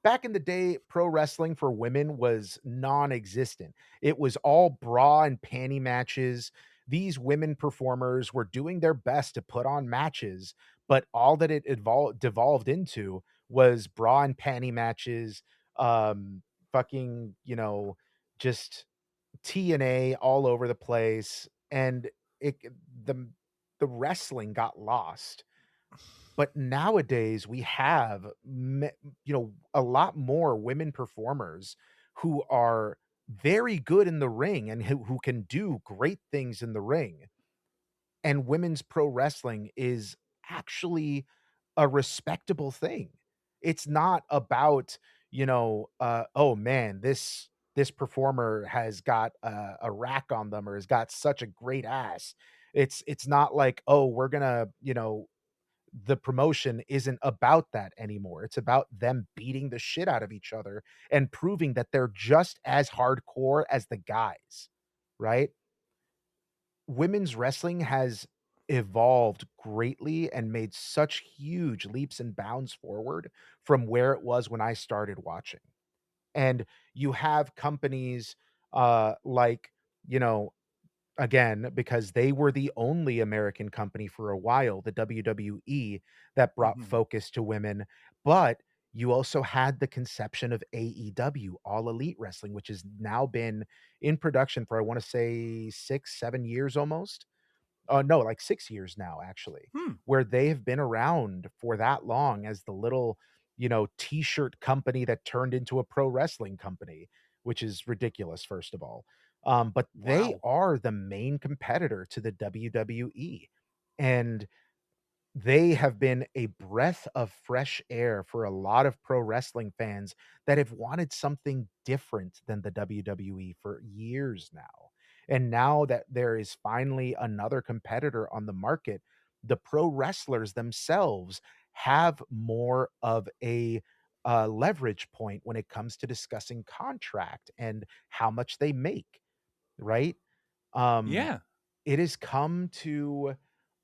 Speaker 1: Back in the day, pro wrestling for women was non-existent. It was all bra and panty matches. These women performers were doing their best to put on matches, but all that it devolved into was bra and panty matches, fucking, just TNA all over the place, and it the the wrestling got lost. But nowadays, we have a lot more women performers who are very good in the ring and who can do great things in the ring. And women's pro wrestling is actually a respectable thing. It's not about, oh man, this performer has got a rack on them or has got such a great ass. It's not like, oh, we're gonna, the promotion isn't about that anymore. It's about them beating the shit out of each other and proving that they're just as hardcore as the guys, right? Women's wrestling has evolved greatly and made such huge leaps and bounds forward from where it was when I started watching. And you have companies like, you know, again, because they were the only American company for a while, the WWE, that brought
Speaker 2: Mhm.
Speaker 1: focus to women, but you also had the conception of AEW, All Elite Wrestling, which has now been in production for, I wanna say, 6, 7 years almost? No, like 6 years now, actually,
Speaker 2: Hmm.
Speaker 1: where they have been around for that long as the little, T-shirt company that turned into a pro wrestling company, which is ridiculous, first of all. But they
Speaker 2: Wow.
Speaker 1: are the main competitor to the WWE, and they have been a breath of fresh air for a lot of pro wrestling fans that have wanted something different than the WWE for years now. And now that there is finally another competitor on the market, the pro wrestlers themselves have more of a leverage point when it comes to discussing contract and how much they make, right? Um,
Speaker 2: Yeah.
Speaker 1: it has come to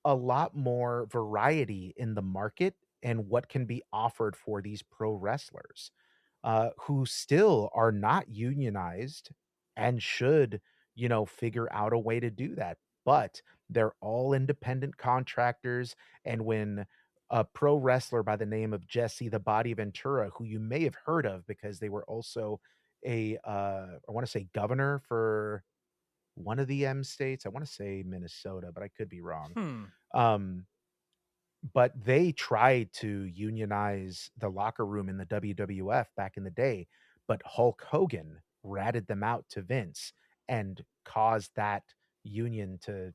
Speaker 1: a lot more variety in the market and what can be offered for these pro wrestlers, who still are not unionized and should, figure out a way to do that. But they're all independent contractors. And when a pro wrestler by the name of Jesse the Body Ventura, who you may have heard of because they were also I want to say governor for one of the M states. I wanna say Minnesota, but I could be wrong.
Speaker 2: Hmm.
Speaker 1: Um, but they tried to unionize the locker room in the WWF back in the day, but Hulk Hogan ratted them out to Vince and caused that union to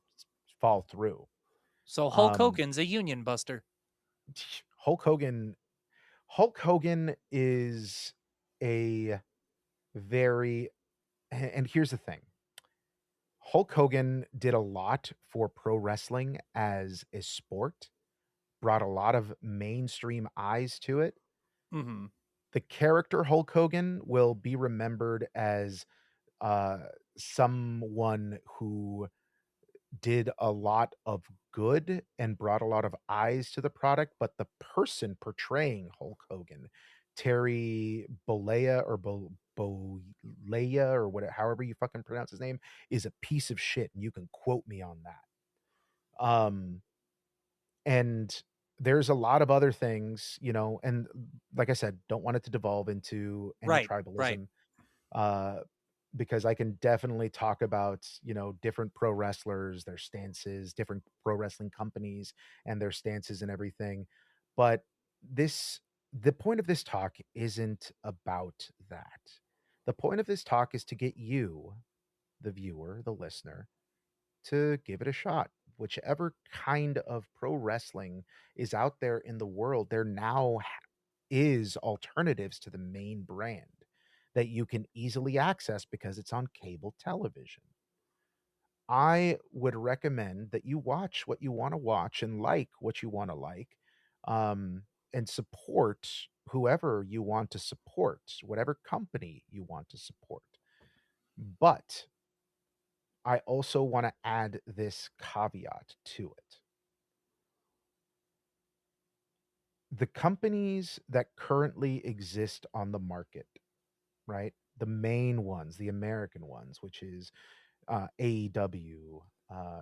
Speaker 1: fall through.
Speaker 2: So Hulk
Speaker 1: Um,
Speaker 2: Hogan's a union buster.
Speaker 1: Hulk Hogan Hulk Hogan is a very and here's the thing. Hulk Hogan did a lot for pro wrestling as a sport, brought a lot of mainstream eyes to it.
Speaker 2: Mhm.
Speaker 1: The character Hulk Hogan will be remembered as uh, someone who did a lot of good and brought a lot of eyes to the product, but the person portraying Hulk Hogan, Terry Bollea or Bolea or whatever, however you fucking pronounce his name, is a piece of shit, and you can quote me on that. Um, and there's a lot of other things, and like I said, don't want it to devolve into any
Speaker 2: Right. Right.
Speaker 1: tribalism. Uh, because I can definitely talk about, different pro wrestlers, their stances, different pro wrestling companies and their stances and everything. But this The point of this talk isn't about that. The point of this talk is to get you, the viewer, the listener, to give it a shot. Whichever kind of pro wrestling is out there in the world, there now is alternatives to the main brand that you can easily access because it's on cable television. I would recommend that you watch what you wanna watch and like what you wanna like, and support whoever you want to support, whatever company you want to support. But I also wanna add this caveat to it. The companies that currently exist on the market, right? The main ones, the American ones, which is AEW,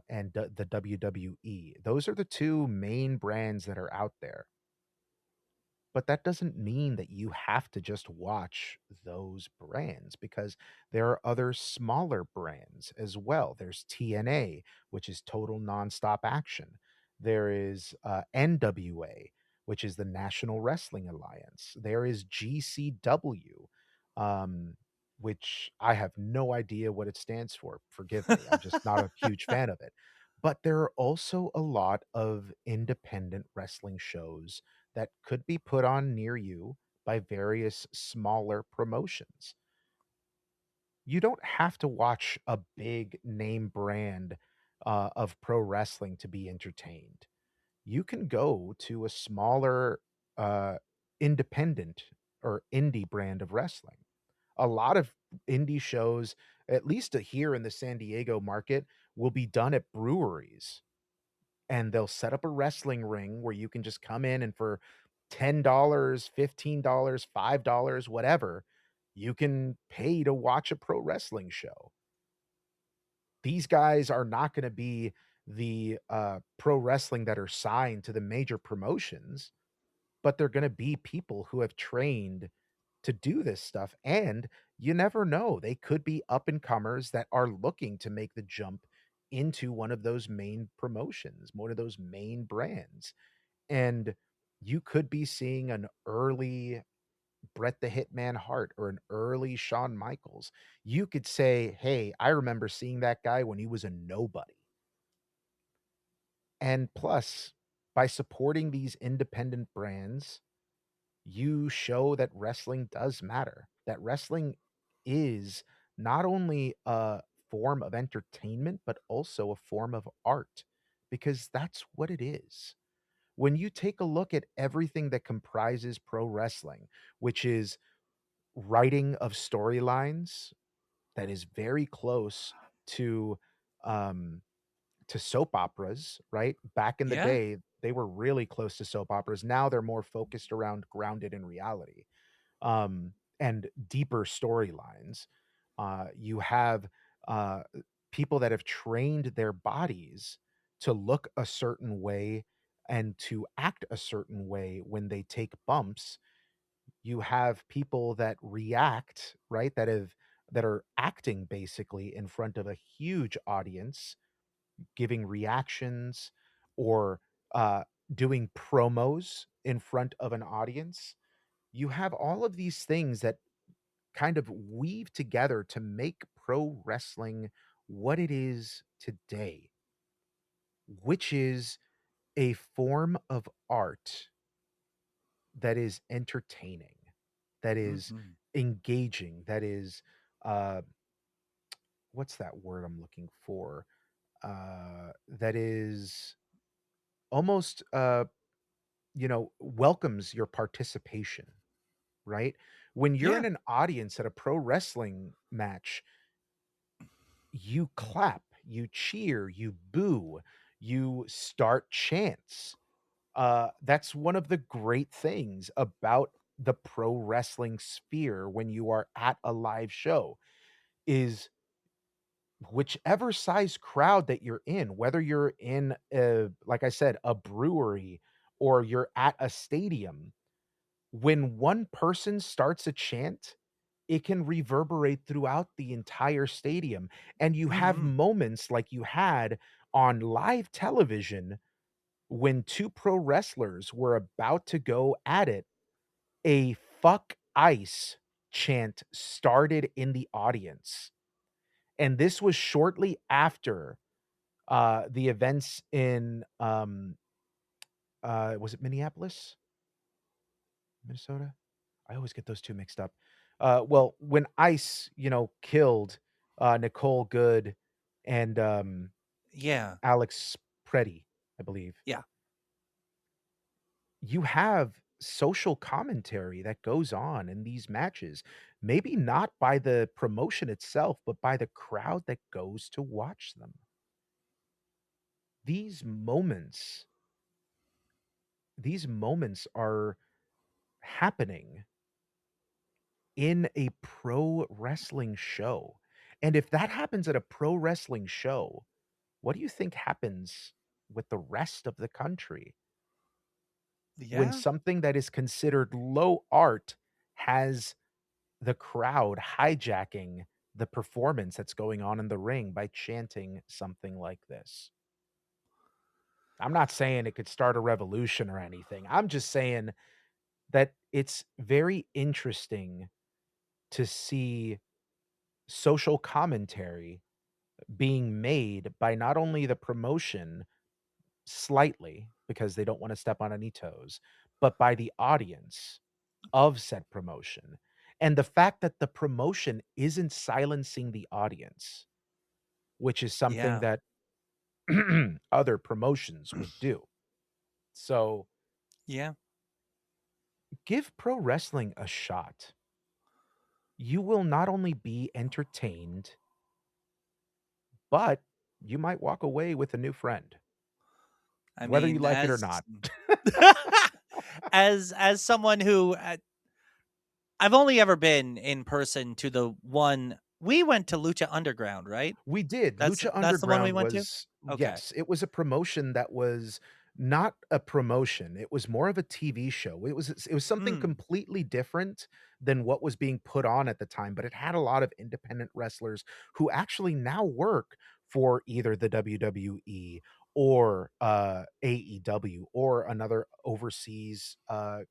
Speaker 1: and the WWE. Those are the 2 main brands that are out there. But that doesn't mean that you have to just watch those brands because there are other smaller brands as well. There's TNA, which is Total Nonstop Action. There is NWA, which is the National Wrestling Alliance. There is GCW, um, which I have no idea what it stands for. Forgive me. I'm just not a huge fan of it. But there are also a lot of independent wrestling shows that could be put on near you by various smaller promotions. You don't have to watch a big name brand of pro wrestling to be entertained. You can go to a smaller uh, independent or indie brand of wrestling. A lot of indie shows, at least here in the San Diego market, will be done at breweries, and they'll set up a wrestling ring where you can just come in and for $10, $15, $5, whatever, you can pay to watch a pro wrestling show. These guys are not gonna be the, pro wrestling that are signed to the major promotions, but they're gonna be people who have trained to do this stuff, and you never know, they could be up and comers that are looking to make the jump into one of those main promotions, one of those main brands, and you could be seeing an early Bret the Hitman Hart or an early Shawn Michaels. You could say, "Hey, I remember seeing that guy when he was a nobody." And plus, by supporting these independent brands, you show that wrestling does matter, that wrestling is not only a form of entertainment, but also a form of art, because that's what it is. When you take a look at everything that comprises pro wrestling, which is writing of storylines that is very close to um soap operas, right? Back in the
Speaker 2: Yeah.
Speaker 1: day, they were really close to soap operas. Now they're more focused around grounded in reality, and deeper storylines. You have people that have trained their bodies to look a certain way and to act a certain way when they take bumps. You have people that react, right? That are acting basically in front of a huge audience, giving reactions or doing promos in front of an audience. You have all of these things that kind of weave together to make pro wrestling what it is today, which is a form of art that is entertaining, that is
Speaker 2: Mhm.
Speaker 1: engaging, that is uh what's that word I'm looking for? That is almost welcomes your participation, right? When you're
Speaker 2: Yeah.
Speaker 1: in an audience at a pro wrestling match, you clap, you cheer, you boo, you start chants. That's one of the great things about the pro wrestling sphere when you are at a live show is whichever size crowd that you're in, whether you're in like I said, a brewery or you're at a stadium, when one person starts a chant, it can reverberate throughout the entire stadium, and you have
Speaker 2: Mhm.
Speaker 1: moments like you had on live television when 2 pro wrestlers were about to go at it, a "fuck ice" chant started in the audience, and this was shortly after, the events in, was it Minneapolis? Minnesota? I always get those 2 mixed up. Well, when ICE, killed, Nicole Good and,
Speaker 2: Yeah.
Speaker 1: Alex Preddy, I believe.
Speaker 2: Yeah.
Speaker 1: You have social commentary that goes on in these matches, maybe not by the promotion itself, but by the crowd that goes to watch them. These moments these moments are happening in a pro wrestling show. And if that happens at a pro wrestling show, what do you think happens with the rest of the country when
Speaker 2: Yeah.
Speaker 1: something that is considered low art has the crowd hijacking the performance that's going on in the ring by chanting something like this? I'm not saying it could start a revolution or anything. I'm just saying that it's very interesting to see social commentary being made by not only the promotion slightly because they don't want to step on any toes, but by the audience of said promotion. And the fact that the promotion isn't silencing the audience, which is something
Speaker 2: Yeah.
Speaker 1: that other promotions would do. So
Speaker 2: Yeah.
Speaker 1: give pro wrestling a shot. You will not only be entertained, but you might walk away with a new friend,
Speaker 2: I
Speaker 1: whether you
Speaker 2: mean,
Speaker 1: like it or
Speaker 2: as
Speaker 1: not.
Speaker 2: as someone who I've only ever been in person to the one we went to Lucha Underground, right?
Speaker 1: We did.
Speaker 2: That's
Speaker 1: Lucha
Speaker 2: that's the one we
Speaker 1: Underground
Speaker 2: went to?
Speaker 1: was
Speaker 2: Okay.
Speaker 1: yes, it was a promotion that was not a promotion, it was more of a TV show. It was something
Speaker 2: Mm,
Speaker 1: completely different than what was being put on at the time, but it had a lot of independent wrestlers who actually now work for either the WWE or, AEW or another overseas,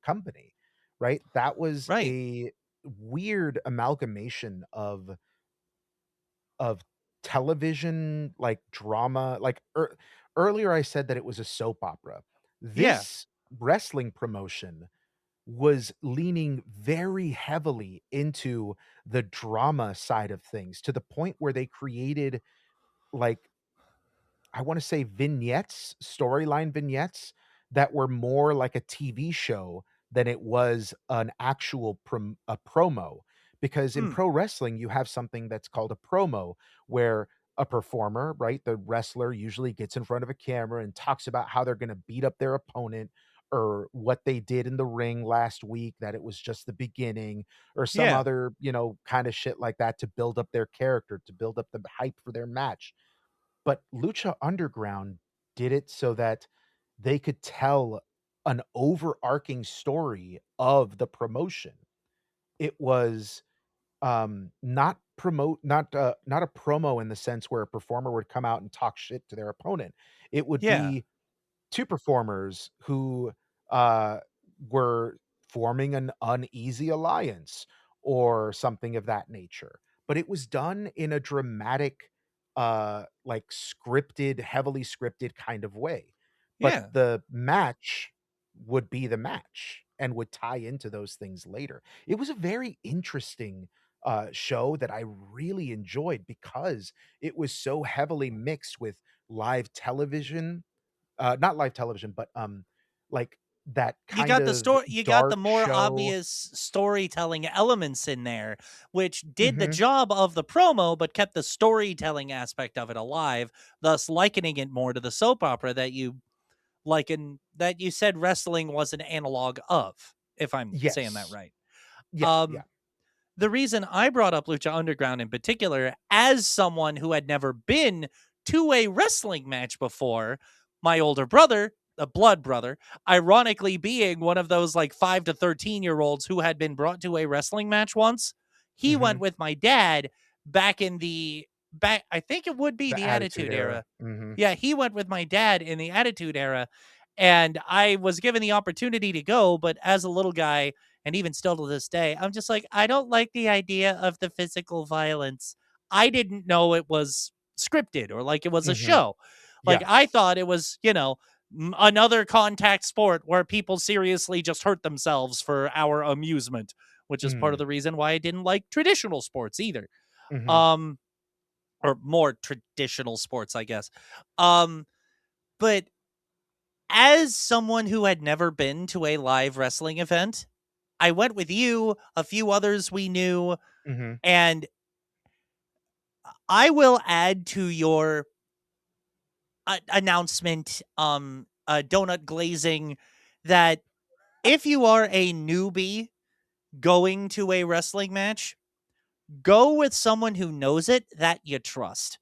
Speaker 1: company, right? That was
Speaker 2: right.
Speaker 1: a weird amalgamation of television, like, drama, like, earlier I said that it was a soap opera.
Speaker 2: Yeah.
Speaker 1: This wrestling promotion was leaning very heavily into the drama side of things to the point where they created, like, I wanna say vignettes, storyline vignettes that were more like a TV show than it was an actual a promo, because in
Speaker 2: Mm,
Speaker 1: pro wrestling, you have something that's called a promo, where a performer, right, the wrestler usually gets in front of a camera and talks about how they're gonna beat up their opponent or what they did in the ring last week, that it was just the beginning, or some
Speaker 2: yeah.
Speaker 1: other, kinda shit like that to build up their character, to build up the hype for their match. But Lucha Underground did it so that they could tell an overarching story of the promotion. It was, not a promo in the sense where a performer would come out and talk shit to their opponent. It would
Speaker 2: Yeah.
Speaker 1: be 2 performers who, uh, were forming an uneasy alliance or something of that nature, but it was done in a dramatic, like, scripted, heavily scripted kind of way, but
Speaker 2: Yeah.
Speaker 1: the match would be the match and would tie into those things later. It was a very interesting, show that I really enjoyed because it was so heavily mixed with live television, not live television, but, like, that kind of
Speaker 2: You got the
Speaker 1: dark
Speaker 2: more
Speaker 1: show.
Speaker 2: obvious storytelling elements in there, which did the
Speaker 1: Mhm.
Speaker 2: job of the promo, but kept the storytelling aspect of it alive, thus likening it more to the soap opera that you said wrestling was an analog of, if I'm saying that
Speaker 1: Yes.
Speaker 2: right.
Speaker 1: Yeah, yeah.
Speaker 2: Um, the reason I brought up Lucha Underground in particular, as someone who had never been to a wrestling match before, my older brother, a blood brother, ironically being one of those like 5 to 13-year-olds who had been brought to a wrestling match once, he went
Speaker 1: Mhm.
Speaker 2: with my dad back in the back I think it would be
Speaker 1: The
Speaker 2: the
Speaker 1: Attitude
Speaker 2: Attitude
Speaker 1: Era.
Speaker 2: Era.
Speaker 1: Mhm.
Speaker 2: Yeah, he went with my dad in the Attitude Era, and I was given the opportunity to go, but as a little guy And even still to this day, I'm just like, I don't like the idea of the physical violence. I didn't know it was scripted or like it was a
Speaker 1: Mhm.
Speaker 2: show. Like
Speaker 1: Yeah.
Speaker 2: I thought it was, another contact sport where people seriously just hurt themselves for our amusement, which is part of
Speaker 1: Mm.
Speaker 2: the reason why I didn't like traditional sports either.
Speaker 1: Mhm.
Speaker 2: Um, or more traditional sports, I guess. Um, but as someone who had never been to a live wrestling event, I went with you, a few others we knew,
Speaker 1: Mhm.
Speaker 2: and I will add to your announcement, donut glazing, that if you are a newbie going to a wrestling match, go with someone who knows it that you trust,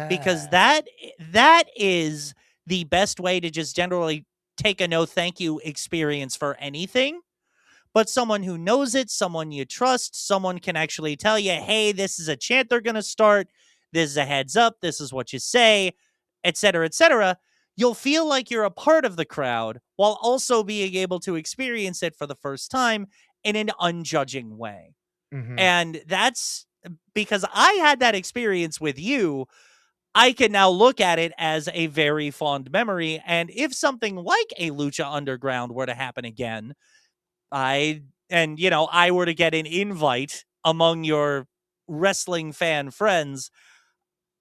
Speaker 2: because
Speaker 1: Yeah.
Speaker 2: that is the best way to just generally take a no thank you experience for anything. But someone who knows it, someone you trust, someone can actually tell you, hey, this is a chant they're going to start. This is a heads up. This is what you say, etc., etc. You'll feel like you're a part of the crowd while also being able to experience it for the first time in an unjudging way.
Speaker 1: Mhm.
Speaker 2: And that's because I had that experience with you. I can now look at it as a very fond memory. And if something like a Lucha Underground were to happen again, I were to get an invite among your wrestling fan friends,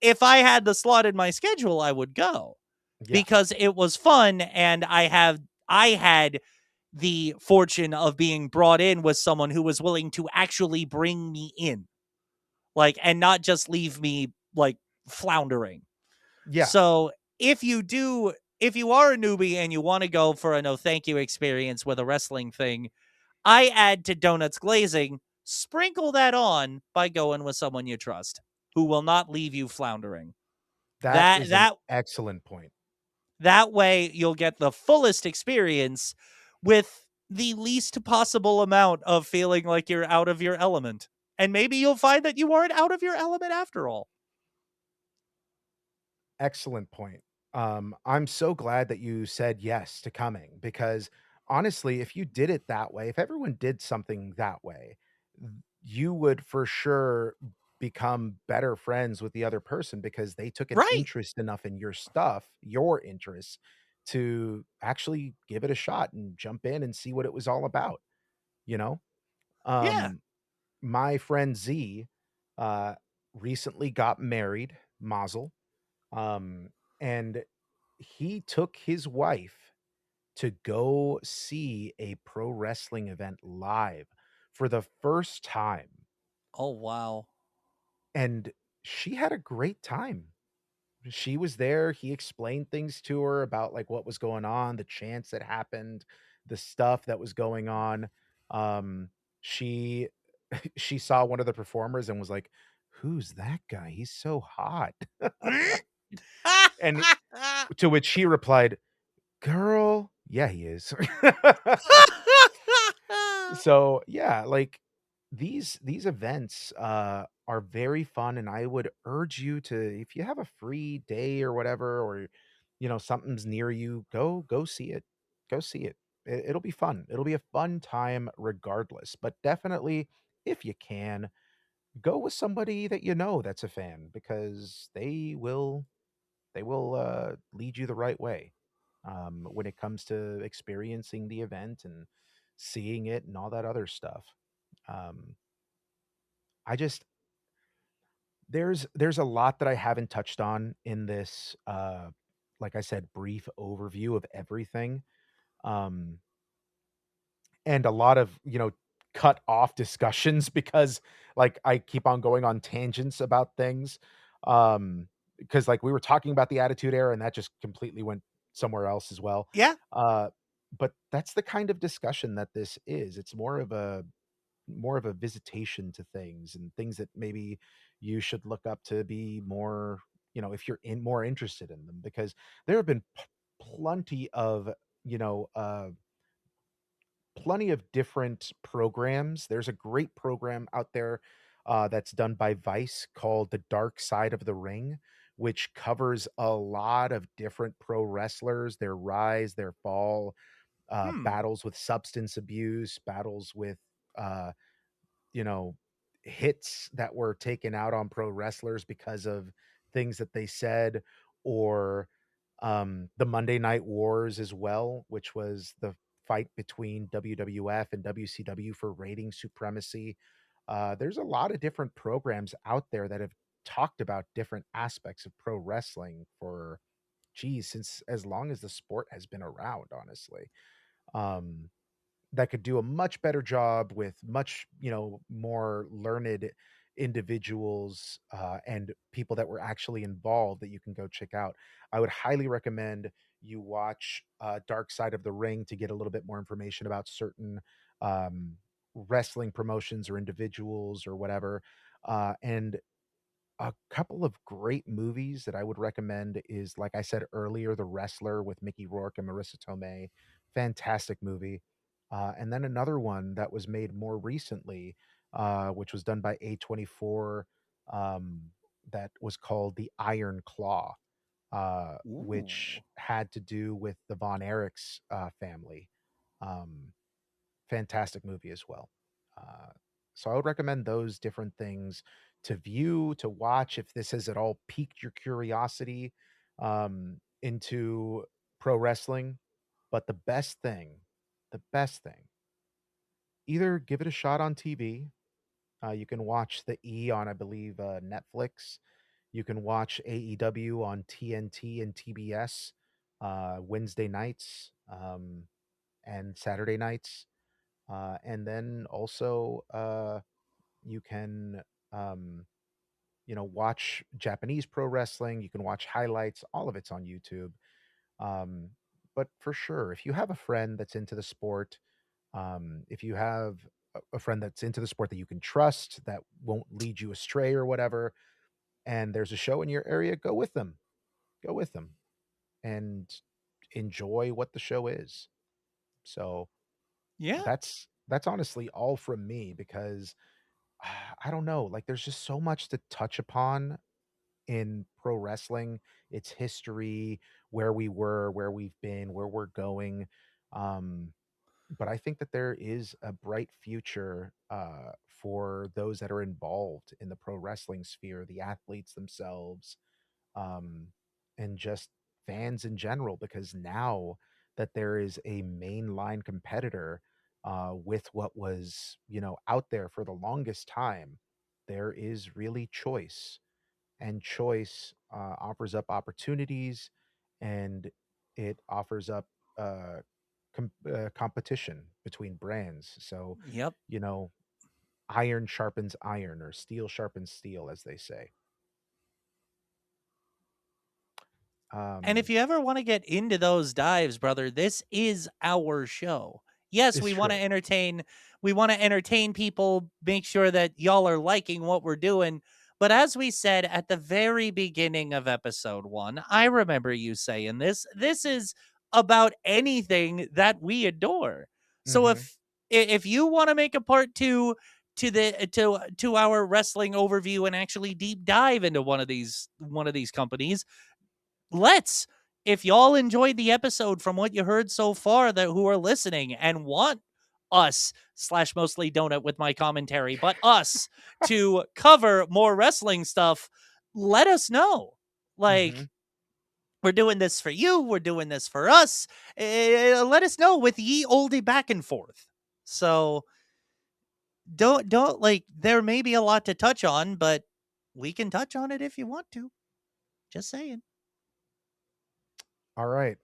Speaker 2: if I had the slot in my schedule, I would go
Speaker 1: Yeah.
Speaker 2: because it was fun and I had the fortune of being brought in with someone who was willing to actually bring me in, like, and not just leave me like floundering.
Speaker 1: Yeah.
Speaker 2: So if you are a newbie and you want to go for a no thank you experience with a wrestling thing, I add to donuts glazing, sprinkle that on by going with someone you trust who will not leave you floundering.
Speaker 1: That
Speaker 2: That
Speaker 1: is an
Speaker 2: that
Speaker 1: excellent point.
Speaker 2: that way you'll get the fullest experience with the least possible amount of feeling like you're out of your element. And maybe you'll find that you aren't out of your element after all.
Speaker 1: Excellent point. I'm so glad that you said yes to coming because honestly, if you did it that way, if everyone did something that way, you would for sure become better friends with the other person because they took an
Speaker 2: Right.
Speaker 1: interest enough in your stuff, your interests, to actually give it a shot and jump in and see what it was all about, you know?
Speaker 2: Yeah.
Speaker 1: Um, my friend Z uh recently got married, Mazel. Um, and he took his wife to go see a pro wrestling event live for the first time,
Speaker 2: Oh, wow.
Speaker 1: and she had a great time. She was there, he explained things to her about, like, what was going on, the chants that happened, the stuff that was going on. She she saw one of the performers and was like, "Who's that guy? He's so hot." And to which she replied, "Girl, yeah, he is." So, yeah, like, these events, are very fun, and I would urge you to if you have a free day or whatever, or, something's near you, go see it. Go see it. It'll be fun. It'll be a fun time regardless, but definitely, if you can, go with somebody that you know that's a fan because they will lead you the right way when it comes to experiencing the event and seeing it and all that other stuff. Um, I just there's a lot that I haven't touched on in this like I said, brief overview of everything. Um, and a lot of, cut off discussions because like I keep on going on tangents about things. Because like we were talking about the Attitude Era and that just completely went somewhere else as well.
Speaker 2: Yeah.
Speaker 1: Uh, but that's the kind of discussion that this is. It's more of a visitation to things and things that maybe you should look up to be more, if you're more interested in them because there have been plenty of, you know, uh plenty of different programs. There's a great program out there that's done by Vice called The Dark Side of the Ring, which covers a lot of different pro wrestlers, their rise, their fall,
Speaker 2: Hmm.
Speaker 1: battles with substance abuse, battles with, uh, you know, hits that were taken out on pro wrestlers because of things that they said, or the Monday Night Wars as well, which was the fight between WWF and WCW for rating supremacy. There's a lot of different programs out there that have talked about different aspects of pro wrestling for, geez, since as long as the sport has been around, honestly. Um, that could do a much better job with much, more learned individuals, and people that were actually involved that you can go check out. I would highly recommend you watch Dark Side of the Ring to get a little bit more information about certain um, wrestling promotions or individuals or whatever. And a couple of great movies that I would recommend is, like I said earlier, The Wrestler with Mickey Rourke and Marissa Tomei. Fantastic movie. And then another one that was made more recently, which was done by A24, um, that was called The Iron Claw, which
Speaker 2: Ooh.
Speaker 1: had to do with the Von Erichs family. Um, Fantastic movie as well. Uh, so I would recommend those different things to view, to watch if this has at all piqued your curiosity into pro wrestling. But the best thing, either give it a shot on TV. You can watch the E on, I believe, Netflix. You can watch AEW on TNT and TBS Wednesday nights and Saturday nights. And then also, you can, um, watch Japanese pro wrestling. You can watch highlights. All of it's on YouTube. Um, but for sure, if you have a friend that's into the sport, if you have a friend that's into the sport that you can trust, that won't lead you astray or whatever, and there's a show in your area, go with them. Go with them and enjoy what the show is. So
Speaker 2: Yeah.
Speaker 1: that's honestly all from me because I don't know, like, there's just so much to touch upon in pro wrestling, its history, where we were, where we've been, where we're going. Um, but I think that there is a bright future for those that are involved in the pro wrestling sphere, the athletes themselves, um, and just fans in general, because now that there is a mainline competitor with what was, out there for the longest time, there is really choice, and choice offers up opportunities, and it offers up competition between brands. So,
Speaker 2: Yep.
Speaker 1: you know, iron sharpens iron, or steel sharpens steel, as they say.
Speaker 2: And if
Speaker 1: Um,
Speaker 2: you ever want to get into those dives, brother, this is our show. Yes,
Speaker 1: it's
Speaker 2: we want to
Speaker 1: true.
Speaker 2: entertain. We want to entertain people, make sure that y'all are liking what we're doing. But as we said at the very beginning of episode 1, I remember you saying this is about anything that we adore. So
Speaker 1: Hmm.
Speaker 2: if you want to make a part 2 to our wrestling overview and actually deep dive into one of these companies, let's. If y'all enjoyed the episode from what you heard so far, that who are listening and want us slash mostly donut with my commentary, but us to cover more wrestling stuff, let us know.
Speaker 1: Hmm.
Speaker 2: Like, we're doing this for you, we're doing this for us. Let us know with ye oldie back and forth. So don't like, there may be a lot to touch on, but we can touch on it if you want to. Just saying.
Speaker 1: All right.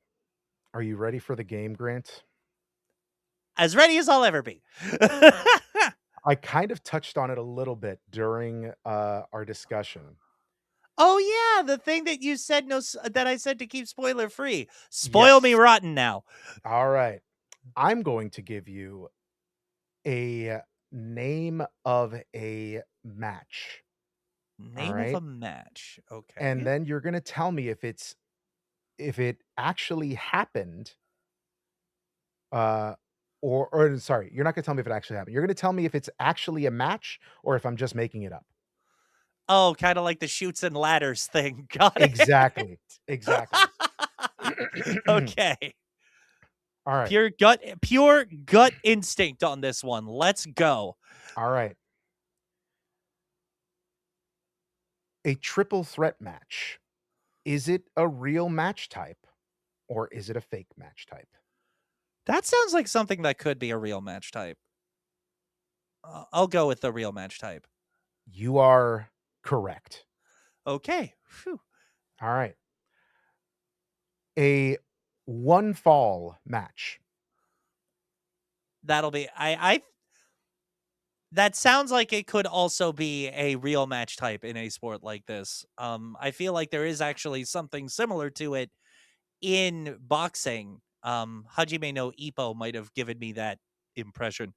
Speaker 1: Are you ready for the game, Grant?
Speaker 2: As ready as I'll ever be.
Speaker 1: I kind of touched on it a little bit during our discussion.
Speaker 2: Oh yeah, the thing that you said that I said to keep spoiler free. Spoil me
Speaker 1: Yes.
Speaker 2: rotten now.
Speaker 1: All right. I'm going to give you a name of a match. All
Speaker 2: Name of a
Speaker 1: right.
Speaker 2: match.
Speaker 1: And
Speaker 2: Okay.
Speaker 1: then you're going to tell me if it actually happened, uh or sorry, you're not going to tell me if it actually happened. You're going to tell me if it's actually a match or if I'm just making it up.
Speaker 2: Oh, kind of like the shoots and ladders thing. Got it.
Speaker 1: Exactly. Exactly.
Speaker 2: Okay.
Speaker 1: All right.
Speaker 2: Pure gut instinct on this one. Let's go.
Speaker 1: All right. A triple threat match. Is it a real match type or is it a fake match type?
Speaker 2: That sounds like something that could be a real match type. I'll go with the real match type.
Speaker 1: You are correct.
Speaker 2: Okay. Phew.
Speaker 1: All right. A one fall match.
Speaker 2: That'll be I that sounds like it could also be a real match type in a sport like this. I feel like there is actually something similar to it in boxing. Hajime no Ippo might have given me that impression.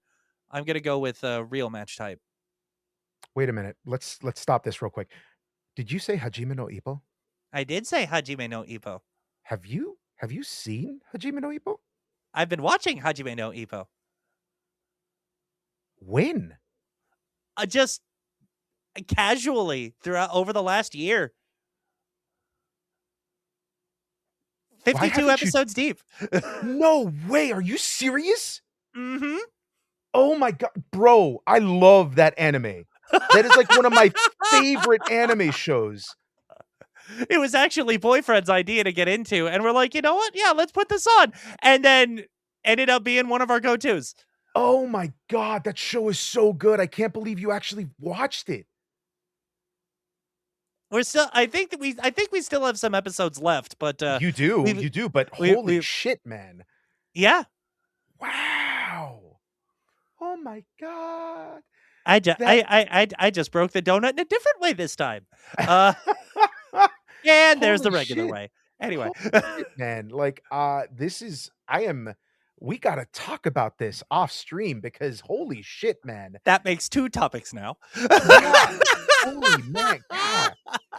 Speaker 2: I'm gonna go with a real match type.
Speaker 1: Wait a minute. Let's stop this real quick. Did you say Hajime no Ippo?
Speaker 2: I did say Hajime no Ippo.
Speaker 1: Have you seen Hajime no Ippo?
Speaker 2: I've been watching Hajime no Ippo.
Speaker 1: When?
Speaker 2: Just casually throughout over the last year.
Speaker 1: Why
Speaker 2: 52
Speaker 1: haven't you?
Speaker 2: episodes deep.
Speaker 1: No way. Are you serious?
Speaker 2: Mm-hmm.
Speaker 1: Oh my god, bro, I love that anime. That is like one of my favorite anime shows.
Speaker 2: It was actually boyfriend's idea to get into, and we're like, you know what? Yeah, let's put this on. And then ended up being one of our go-tos.
Speaker 1: Oh my god, that show is so good. I can't believe you actually watched it.
Speaker 2: We're still I think we still have some episodes left, but we
Speaker 1: You do, but holy
Speaker 2: we
Speaker 1: shit, man.
Speaker 2: yeah.
Speaker 1: Wow. Oh my god. That
Speaker 2: I just broke the donut in a different way this time. Uh and there's the
Speaker 1: Holy
Speaker 2: regular
Speaker 1: shit.
Speaker 2: way. Anyway,
Speaker 1: Holy shit, man. Like, this is I am we gotta talk about this off stream because holy shit, man.
Speaker 2: that makes two topics now.
Speaker 1: Yeah. Holy man, god.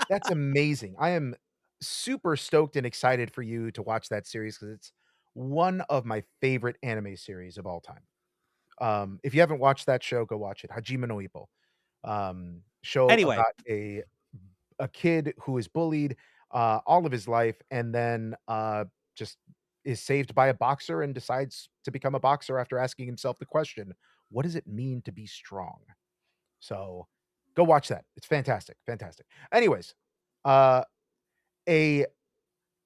Speaker 1: That's amazing. I am super stoked and excited for you to watch that series because it's one of my favorite anime series of all time. If you haven't watched that show, go watch it. Hajime no Ippo. Show
Speaker 2: Anyway,
Speaker 1: about a kid who is bullied all of his life and then just is saved by a boxer and decides to become a boxer after asking himself the question, what does it mean to be strong? So go watch that. It's fantastic. Fantastic. Anyways, uh a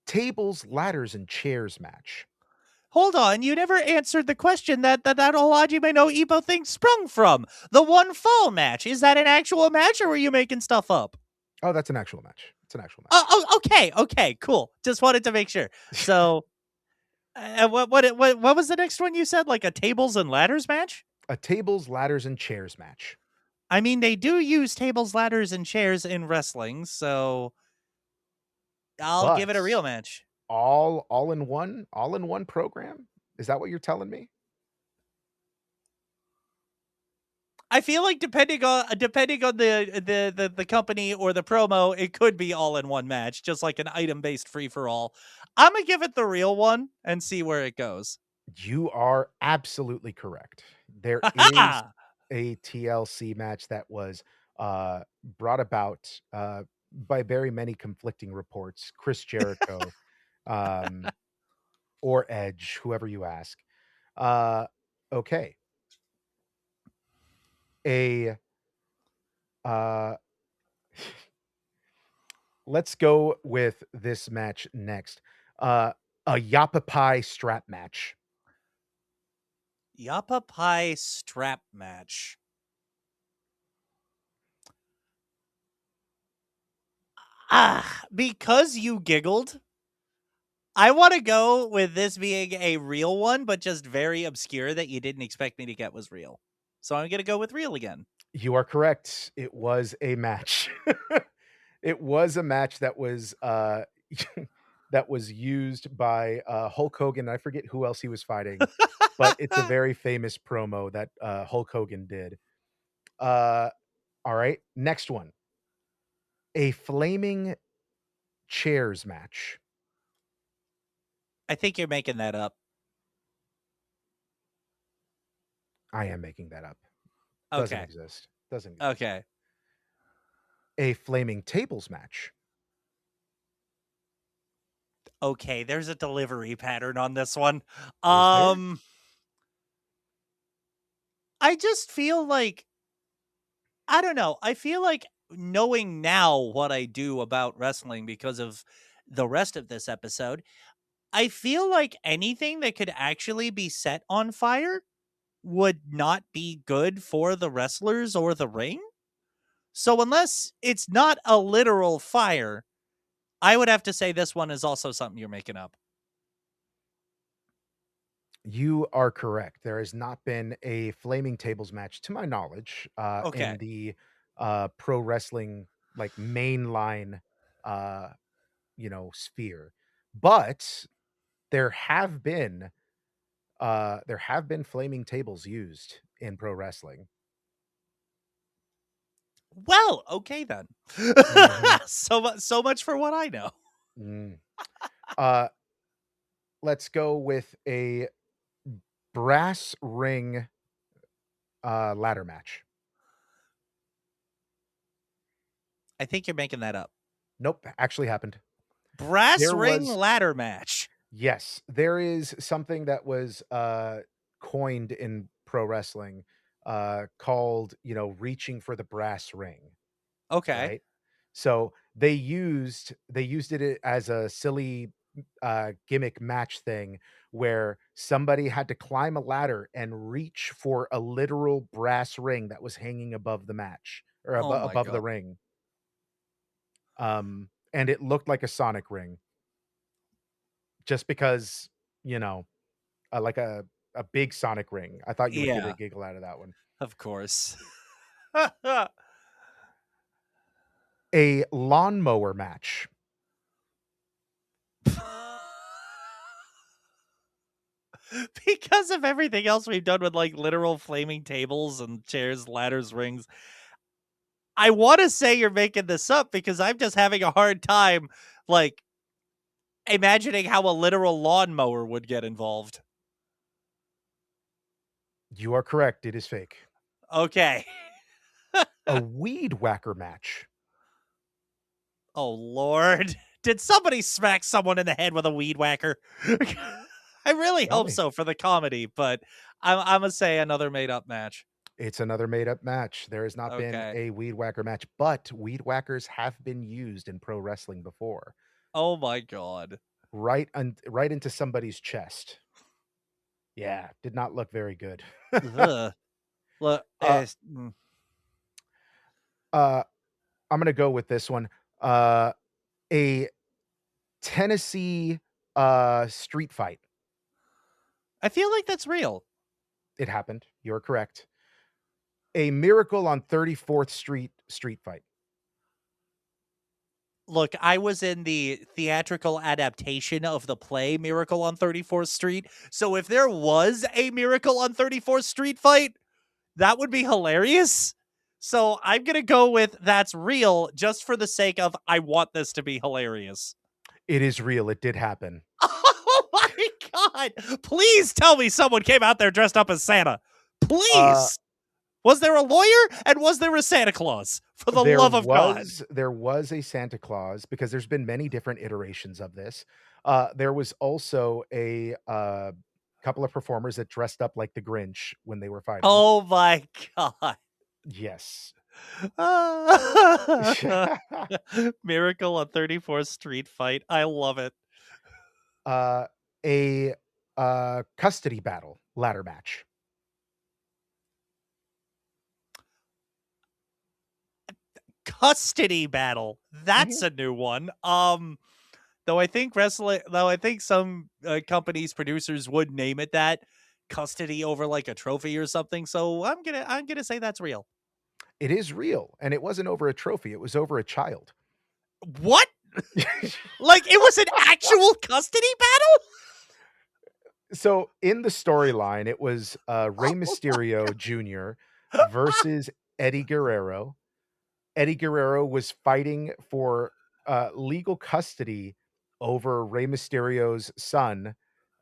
Speaker 1: tables, ladders, and chairs match.
Speaker 2: hold on. You never answered the question that whole Hajime no Ippo thing sprung from. The one fall match. Is that an actual match or were you making stuff up?
Speaker 1: Oh, that's an actual match. It's an actual match.
Speaker 2: Oh, okay, okay, cool. Just wanted to make sure. So, what was the next one you said? Like a tables and ladders match?
Speaker 1: A tables, ladders, and chairs match.
Speaker 2: I mean, they do use tables, ladders, and chairs in wrestling, so I'll give it a
Speaker 1: But
Speaker 2: real match.
Speaker 1: all in one program? Is that what you're telling me?
Speaker 2: I feel like depending on the company or the promo, it could be all in one match, just like an item based free for all. I'm gonna give it the real one and see where it goes.
Speaker 1: You are absolutely correct. There is
Speaker 2: Ha
Speaker 1: a TLC match that was brought about by very many conflicting reports. Chris Jericho, um, or Edge, whoever you ask. Uh, okay, a uh, let's go with this match next. A Yappa Pie strap match.
Speaker 2: Yappa Pie strap match. Because you giggled, I want to go with this being a real one, but just very obscure that you didn't expect me to get was real. So I'm gonna go with real again.
Speaker 1: You are correct. It was a match. It was a match that was that was used by Hulk Hogan. I forget who else he was fighting, but it's a very famous promo that Hulk Hogan did. Uh, all right, next one. A flaming chairs match.
Speaker 2: I think you're making that up.
Speaker 1: I am making that up. Doesn't
Speaker 2: Okay.
Speaker 1: exist. Doesn't exist.
Speaker 2: Okay.
Speaker 1: A flaming tables match.
Speaker 2: Okay, there's a delivery pattern on this one.
Speaker 1: Is there?
Speaker 2: Um, I just feel like I don't know. I feel like knowing now what I do about wrestling because of the rest of this episode, I feel like anything that could actually be set on fire would not be good for the wrestlers or the ring. So unless it's not a literal fire, I would have to say this one is also something you're making up.
Speaker 1: You are correct. There has not been a flaming tables match, to my knowledge,
Speaker 2: Okay.
Speaker 1: in the pro wrestling like mainline, uh, sphere. But there have been flaming tables used in pro wrestling.
Speaker 2: Well, okay then.
Speaker 1: Mhm.
Speaker 2: So much for what I know.
Speaker 1: Mm. Uh, let's go with a brass ring ladder match.
Speaker 2: I think you're making that up.
Speaker 1: Nope, actually happened.
Speaker 2: Brass
Speaker 1: There
Speaker 2: ring
Speaker 1: was
Speaker 2: ladder match.
Speaker 1: Yes, there is something that was, coined in pro wrestling, called, reaching for the brass ring,
Speaker 2: Okay.
Speaker 1: right? So, they used it as a silly, gimmick match thing where somebody had to climb a ladder and reach for a literal brass ring that was hanging above the match or
Speaker 2: Oh my
Speaker 1: above the
Speaker 2: god.
Speaker 1: ring, and it looked like a sonic ring just because, you know like a big sonic ring. I thought you would get a
Speaker 2: Yeah,
Speaker 1: giggle out of that one.
Speaker 2: of course.
Speaker 1: A lawnmower match.
Speaker 2: Because of everything else we've done with like literal flaming tables and chairs, ladders, rings, I want to say you're making this up because I'm just having a hard time like imagining how a literal lawnmower would get involved.
Speaker 1: You are correct, it is fake.
Speaker 2: Okay.
Speaker 1: A weed whacker match.
Speaker 2: Oh Lord. Did somebody smack someone in the head with a weed whacker? I really
Speaker 1: Tell
Speaker 2: hope
Speaker 1: me.
Speaker 2: so for the comedy, but I'm gonna say another made up match.
Speaker 1: It's another made up match. There has not been
Speaker 2: Okay.
Speaker 1: a weed whacker match, but weed whackers have been used in pro wrestling before.
Speaker 2: Oh my god.
Speaker 1: Right into somebody's chest. Yeah, did not look very good.
Speaker 2: Ugh. Look,
Speaker 1: uh
Speaker 2: mm.
Speaker 1: uh I'm gonna go with this one. A Tennessee street fight.
Speaker 2: I feel like that's real.
Speaker 1: It happened. You're correct. A Miracle on 34th street fight.
Speaker 2: Look, I was in the theatrical adaptation of the play Miracle on 34th Street. So if there was a Miracle on 34th Street fight, that would be hilarious. So I'm going to go with that's real just for the sake of I want this to be hilarious.
Speaker 1: It is real. It did happen.
Speaker 2: Oh my god. Please tell me someone came out there dressed up as Santa.
Speaker 1: Uh,
Speaker 2: Please. Was there a lawyer and was there a Santa Claus? For the
Speaker 1: there
Speaker 2: love of God.
Speaker 1: was there was a Santa Claus because there's been many different iterations of this. There was also a couple of performers that dressed up like the Grinch when they were fighting.
Speaker 2: Oh my god.
Speaker 1: Yes.
Speaker 2: Miracle on 34th Street fight. I love it.
Speaker 1: uh, a custody battle ladder match.
Speaker 2: Custody battle. That's
Speaker 1: Mhm.
Speaker 2: a new one. Though I think some companies producers would name it that custody over like a trophy or something. So I'm going to say that's real.
Speaker 1: It is real, and it wasn't over a trophy. It was over a child.
Speaker 2: What? Like it was an actual custody battle?
Speaker 1: So in the storyline, it was Rey
Speaker 2: Oh my
Speaker 1: Mysterio Jr. versus Eddie Guerrero. Eddie Guerrero was fighting for legal custody over Rey Mysterio's son,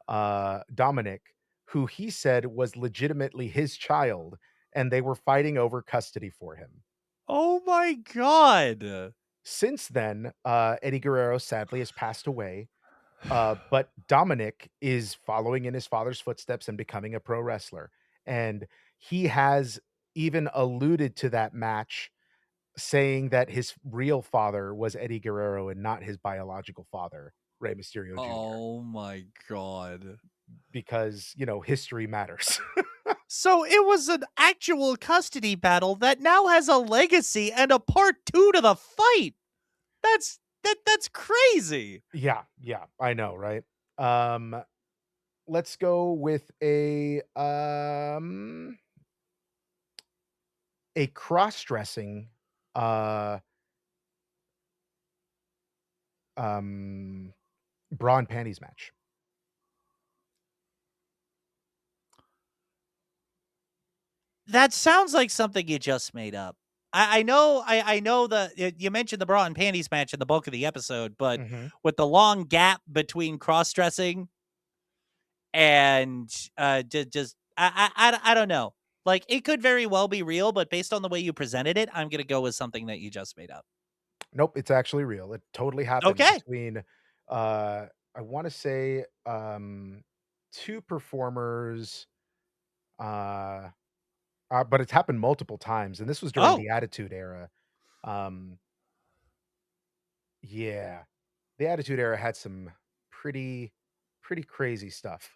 Speaker 1: Dominic, who he said was legitimately his child, and they were fighting over custody for him.
Speaker 2: Oh my god.
Speaker 1: Since then, Eddie Guerrero sadly has passed away. But Dominic is following in his father's footsteps and becoming a pro wrestler, and he has even alluded to that match, saying that his real father was Eddie Guerrero and not his biological father, Rey Mysterio Jr.,
Speaker 2: Oh my god.
Speaker 1: because, history matters.
Speaker 2: So it was an actual custody battle that now has a legacy and a part 2 to the fight. That's crazy.
Speaker 1: Yeah, yeah, I know, right? Um, let's go with a cross-dressing, uh, um, bra and panties match.
Speaker 2: That sounds like something you just made up. I know you mentioned the bra and panties match in the bulk of the episode, but
Speaker 1: Mhm.
Speaker 2: with the long gap between cross dressing and just I don't know. Like it could very well be real, but based on the way you presented it, I'm gonna go with something that you just made up.
Speaker 1: Nope, it's actually real. It totally happened
Speaker 2: Okay.
Speaker 1: between, I wanna say, 2 performers, uh, but it's happened multiple times, and this was during
Speaker 2: Oh,
Speaker 1: the Attitude Era. Um, yeah, the Attitude Era had some pretty pretty crazy stuff.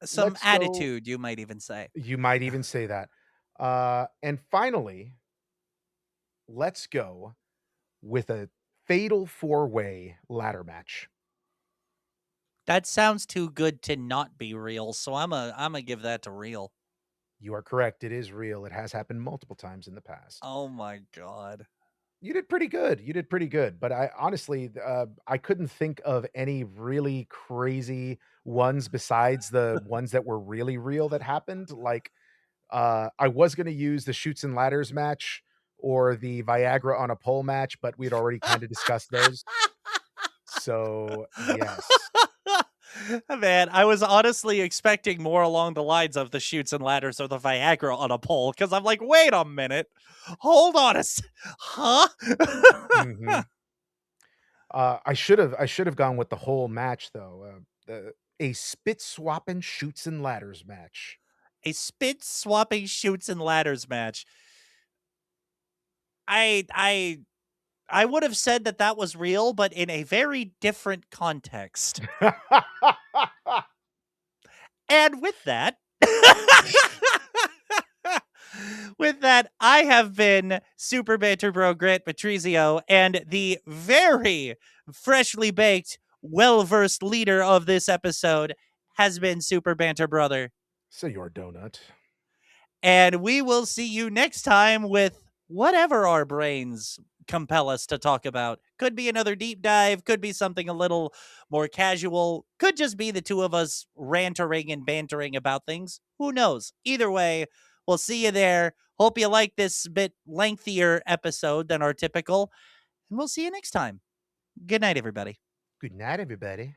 Speaker 2: some
Speaker 1: Let's go.
Speaker 2: attitude, you might even say.
Speaker 1: You might even say that. And finally, let's go with a fatal four-way ladder match.
Speaker 2: That sounds too good to not be real, so I'm a give that to real.
Speaker 1: You are correct, it is real, it has happened multiple times in the past.
Speaker 2: Oh my god.
Speaker 1: You did pretty good, you did pretty good, but I honestly, I couldn't think of any really crazy ones besides the ones that were really real that happened, like, I was gonna use the Shoots and Ladders match or the Viagra on a pole match, but we'd already kinda discussed those. So, yes.
Speaker 2: Man, I was honestly expecting more along the lines of the shoots and ladders or the Viagra on a pole because I'm like, wait a minute, hold on huh?
Speaker 1: Mhm. I should have gone with the whole match though, a spit swapping Shoots and Ladders match.
Speaker 2: A spit swapping shoots and ladders match. I I I would have said that that was real, but in a very different context. And with that, with that, I have been Super Banter Bro Grant Patrizio, and the very freshly baked, well versed leader of this episode has been Super Banter Brother.
Speaker 1: Señor Donut.
Speaker 2: And we will see you next time with whatever our brains compel us to talk about. Could be another deep dive, could be something a little more casual, could just be the two of us rantering and bantering about things. Who knows? Either way, we'll see you there. Hope you like this bit lengthier episode than our typical, and we'll see you next time. Good night, everybody.
Speaker 1: Good night, everybody.